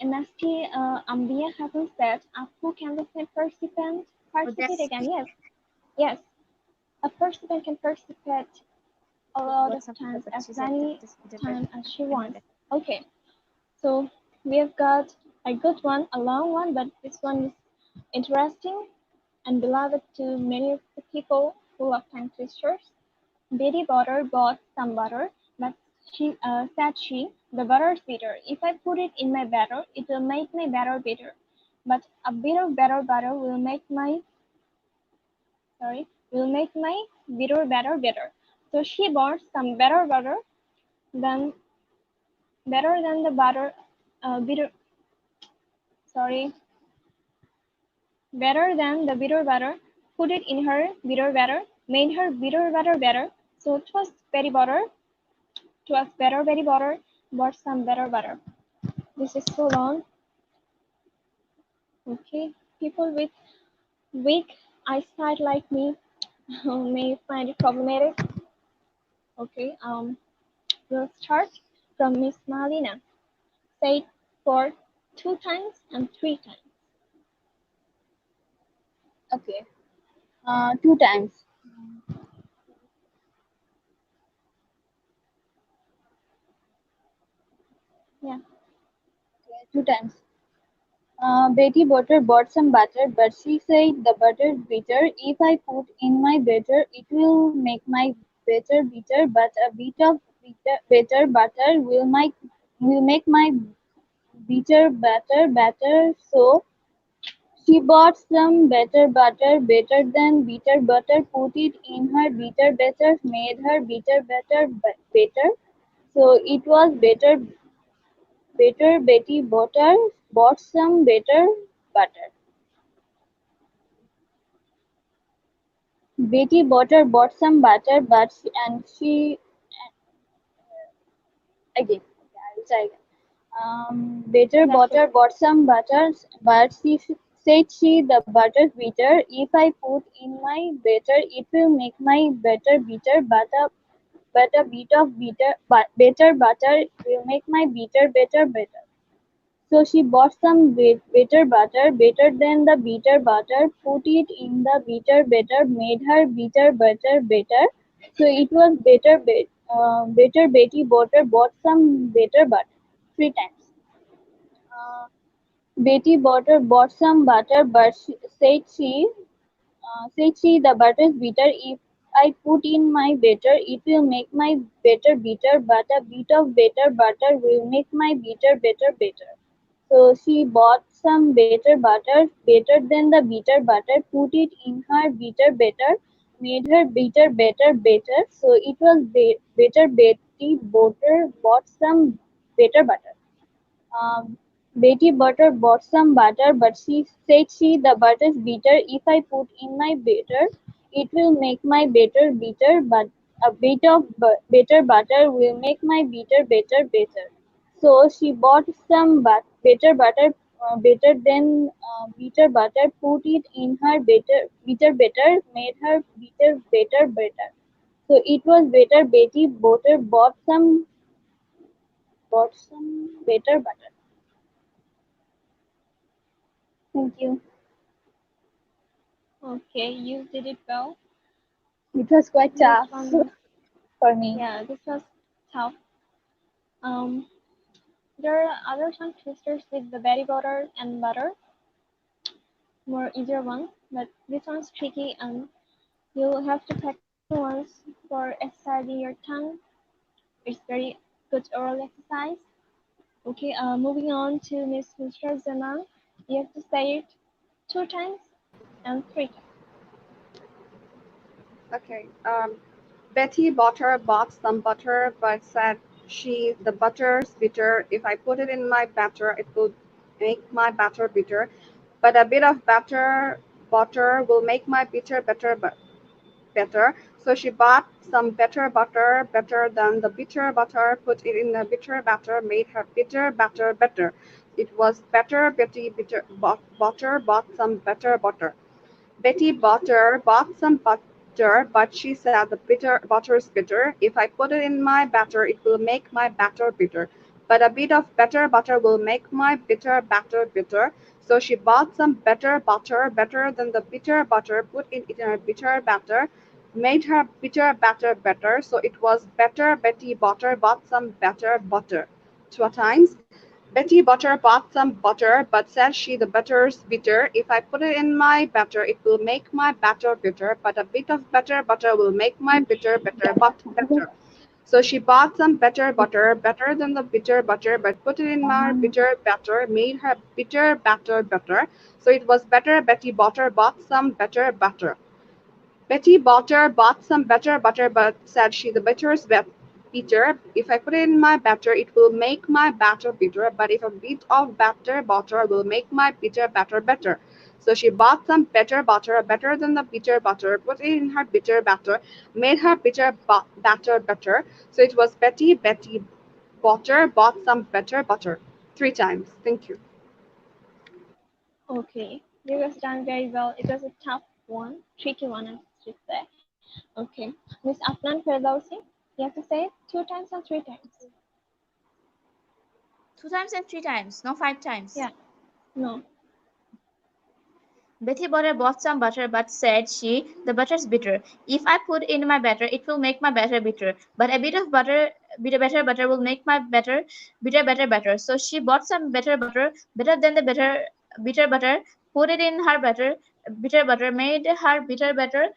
MST Ambia hasn't said, who can the same participant Oh, participate that's again? Yes, yes. A participant can participate a lot of what's up with the times, but as she said that many this the times as she and wants. Okay, so we have got a good one, a long one, but this one is interesting and beloved to many of the people who love tongue twisters. Betty Butter bought some butter, but said she, the butter is bitter. If I put it in my batter, it will make my batter bitter. But a bit of better butter will make my bitter batter bitter. So she bought some better butter than better than the butter bitter sorry better than the bitter butter, put it in her bitter batter, made her bitter batter better. So it was Betty Butter, it was better Betty Butter, bought some better butter. This is so long. Okay, people with weak eyesight like me may find it problematic. Okay, we'll start from Miss Malina. Say it for 2 times and 3 times. Okay. 2 times. Yeah. Okay, 2 times. Betty Butter bought some butter, but she said the butter is bitter. If I put in my butter, it will make my butter bitter. But a bit of bitter butter will make my bitter butter better. So she bought some better butter, better than bitter butter, put it in her bitter better, made her bitter better better. So it was better. Betty Butter bought some better butter. Betty Butter bought some butter, but she again. Okay, I will try again. Better That's Butter okay. bought some butter, but she the butter is bitter. If I put in my butter, it will make my butter bitter. But a bit of better butter will make my bitter better. So she bought some bitter butter, better than the bitter butter, put it in the bitter better, made her bitter butter better. So it was better Betty Butter bought some better butter 3 times. Uh, Betty Butter bought some butter, but said she the butter is bitter. If I put in my butter, it will make my butter bitter, but a bit of better butter will make my better. So she bought some better butter, better than the bitter butter, put it in her bitter better, made her better. So it was better Betty Butter bought some better butter. Betty Butter bought some butter, but she said the butter is bitter. If I put in my butter, it will make my butter bitter, but a bit of better butter will make my better. So she bought some better butter, better than bitter butter, put it in her better, made her better. So it was better Betty Butter bought some better butter. Thank you. Okay, you did it well. It was quite This tough one, for me. yeah, this was tough. Um, there are other tongue twisters with the berry butter and butter, more easier ones, but this one's tricky and you'll have to practice once for exercising your tongue. It's very good oral exercise. Okay, moving on to Miss Mr. Zaman. You have to say it 2 times and 3 times. Okay. Betty Butter bought some butter, but said she, the butter's bitter. If I put it in my batter, it will make my batter bitter. But a bit of butter will make my bitter better. So she bought some better butter, better than the bitter butter, put it in a bitter batter, made her bitter batter better. It was better. Butter bought some better butter. Betty bought some butter, but she said the butter is bitter. If I put it in my batter, it will make my batter bitter. But a bit of better butter will make my bitter batter bitter. So she bought some better butter, better than the bitter butter, put it in her bitter batter, made her bitter batter better. So it was better. Betty butter bought some better butter. Two times. Betty Butter bought some butter, but said she the butter's bitter. If I put it in my batter, it will make my batter bitter, but a bit of better butter will make my bitter better, but better. So she bought some better butter, better than the bitter butter, but put it in my bitter batter, made her bitter batter better. So it was better. Betty Butter bought some better butter. Betty Butter bought some better butter, but said she the butter's bitter. If I put it in my batter, it will make my batter bitter, but if a bit of better butter will make my bitter batter better. So she bought some better butter, better than the bitter butter, put it in her bitter batter, made her bitter batter better. So it was Betty Butter bought some better butter. 3 times. Thank you. Okay, you guys done very well. It was a tough one, tricky one, I should say. Okay, Miss Afnan Firdausi, you have to say it 2 times or 3 times. 2 times and 3 times, no 5 times. Yeah, no. Betty bought some butter, but said she, the butter's bitter. If I put in my batter, it will make my batter bitter. But a bit of better butter will make my bitter better. So she bought some better butter, better than the bitter butter, put it in her bitter butter, made her bitter better.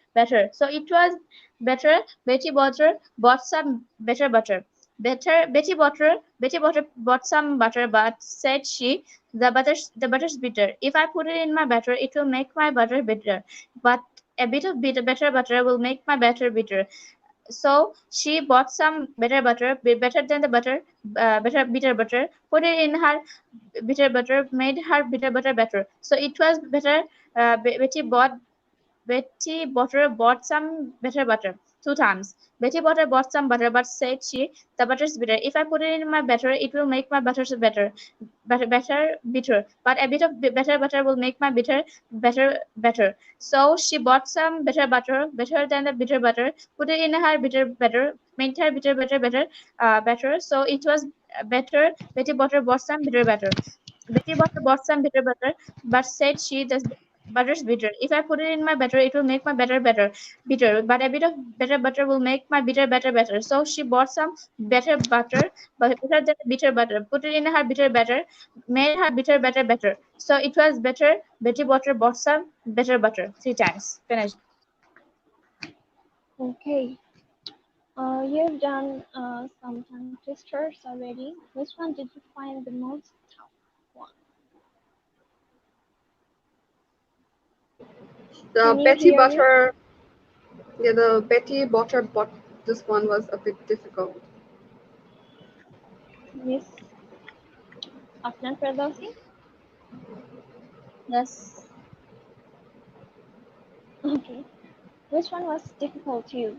So it was better. Betty Butter bought some better butter. Betty Butter bought some butter, but said she, the butter's bitter. If I put it in my batter, it will make my butter bitter. But a bit of better butter will make my batter bitter. So she bought some better butter, better than the bitter butter, put it in her bitter butter, made her bitter butter better. So it was better. Betty Butter bought some better butter 2 times. Betty Butter bought some butter, but said she, the butter's bitter. If I put it in my batter, it will make my butter bitter. But a bit of better butter will make my better. So she bought some better butter, better than the bitter butter, put it in her bitter better, made her bitter better. So it was better. Betty Butter bought some bitter butter. Betty Butter bought some bitter butter, but said she, the butter's bitter. If I put it in my batter, it will make my bitter. But a bit of better butter will make my better. So she bought some better butter, but better than bitter butter. Put it in her bitter batter, made her bitter better. So it was better. Betty Butter bought some better butter 3 times. Finished. Okay. You've done some tongue twisters already. Which one did you find the most tough one? The Can you Betty hear me? Butter, yeah, the Betty Butter bought this one was a bit difficult. Miss Afnan Firdausi? Yes. Okay. Which one was difficult to you?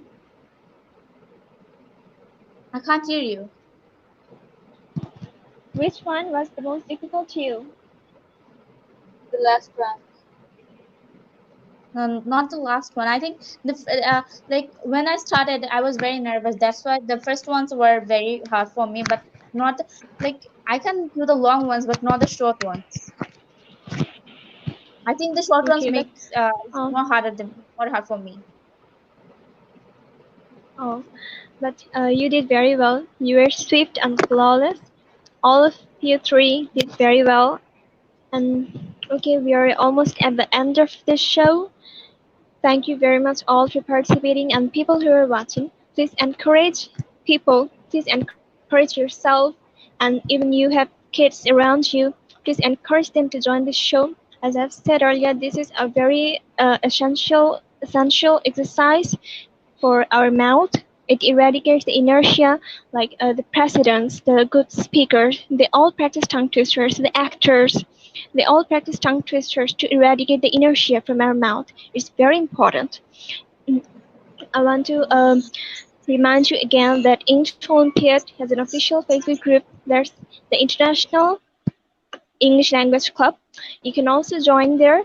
I can't hear you. Which one was the most difficult to you? The last one. No, not the last one. I think like when I started, I was very nervous. That's why the first ones were very hard for me. But not like I can do the long ones, but not the short ones. I think the short ones Okay, but makes more hard for me. oh, but you did very well. You were swift and flawless. All of you three did very well. And okay, we are almost at the end of this show. Thank you very much all for participating and people who are watching. Please encourage people. Please encourage yourself. And even you have kids around you, please encourage them to join this show. As I've said earlier, this is a very essential exercise for our mouth. It eradicates the inertia, like the presidents, the good speakers, they all practice tongue twisters, the actors, they all practice tongue twisters to eradicate the inertia from our mouth. It's very important. I want to remind you again that English Olympiad has an official Facebook group. There's the International English Language Club. You can also join there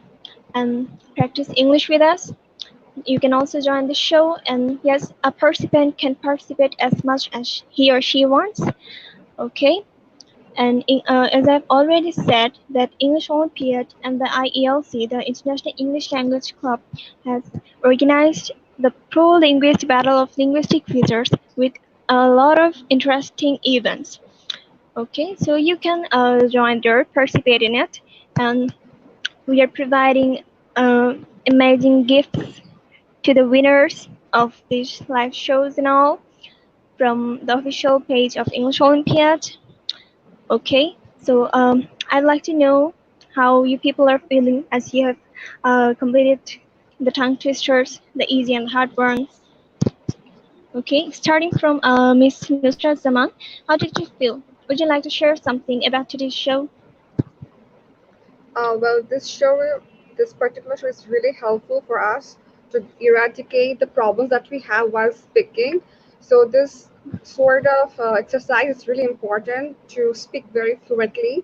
and practice English with us. You can also join the show, and yes, a participant can participate as much as he or she wants. Okay, and as I've already said, that English Olympiad and the IELC, the International English Language Club, has organized the Pro Linguist Battle of Linguistic Features with a lot of interesting events. Okay, so you can join there, participate in it, and we are providing amazing gifts to the winners of these live shows and all from the official page of English Olympiad. Okay, so I'd like to know how you people are feeling as you have completed the tongue twisters, the easy and hard ones. Okay, starting from Miss Nusrat Zaman, how did you feel? Would you like to share something about today's show? Well, this particular show is really helpful for us to eradicate the problems that we have while speaking. So this sort of exercise is really important to speak very fluently,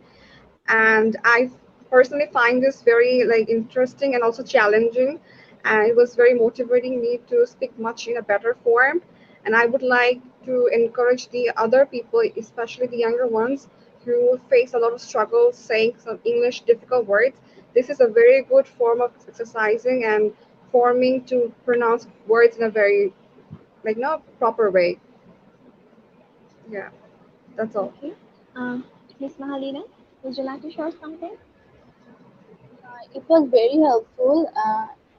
and I personally find this very like interesting and also challenging, and it was very motivating me to speak much in a better form. And I would like to encourage the other people, especially the younger ones who face a lot of struggles saying some English difficult words. This is a very good form of exercising and forming to pronounce words in a very like not proper way. Yeah, that's all. Okay, um, Miss Mahalina, would you like to share something? It was very helpful.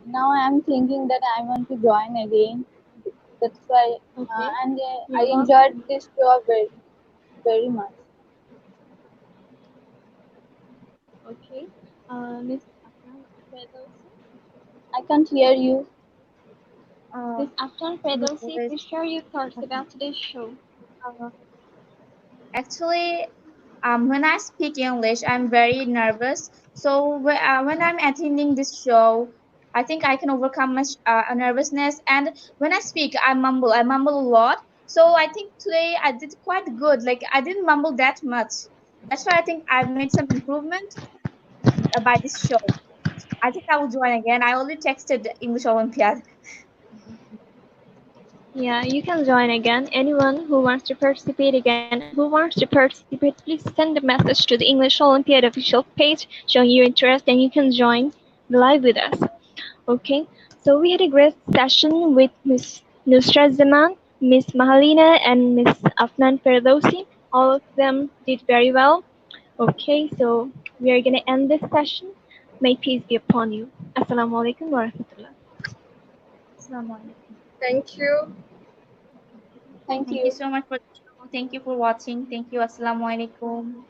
Now I am thinking that I want to join again. That's why, Okay, and I you're welcome. enjoyed this show very much. Okay, Miss Afnan Ferdowsi. I can't hear you. Uh, Miss Afnan no Ferdowsi, worries. please share your thoughts about today's show. Uh, Actually, when I speak English, I'm very nervous. So when I'm attending this show, I think I can overcome my nervousness. And when I speak, I mumble. I mumble a lot. So I think today I did quite good. Like I didn't mumble that much. That's why I think I've made some improvement by this show. I think I will join again. I already texted English Olympiad. Yeah, you can join again. Anyone who wants to participate again and who wants to participate, please send a message to the English Olympiad official page showing your interest and you can join live with us. Okay, so we had a great session with Miss Nusrat Zaman, Miss Mahalina, and Miss Afnan Ferdowsi. All of them did very well. Okay, so we are gonna end this session. May peace be upon you. Assalamu alaikum wa rahmatullah. Assalamualaikum. Thank you. Thank Thank you you. so much for the show. Thank you for watching. Thank you. Assalamualaikum.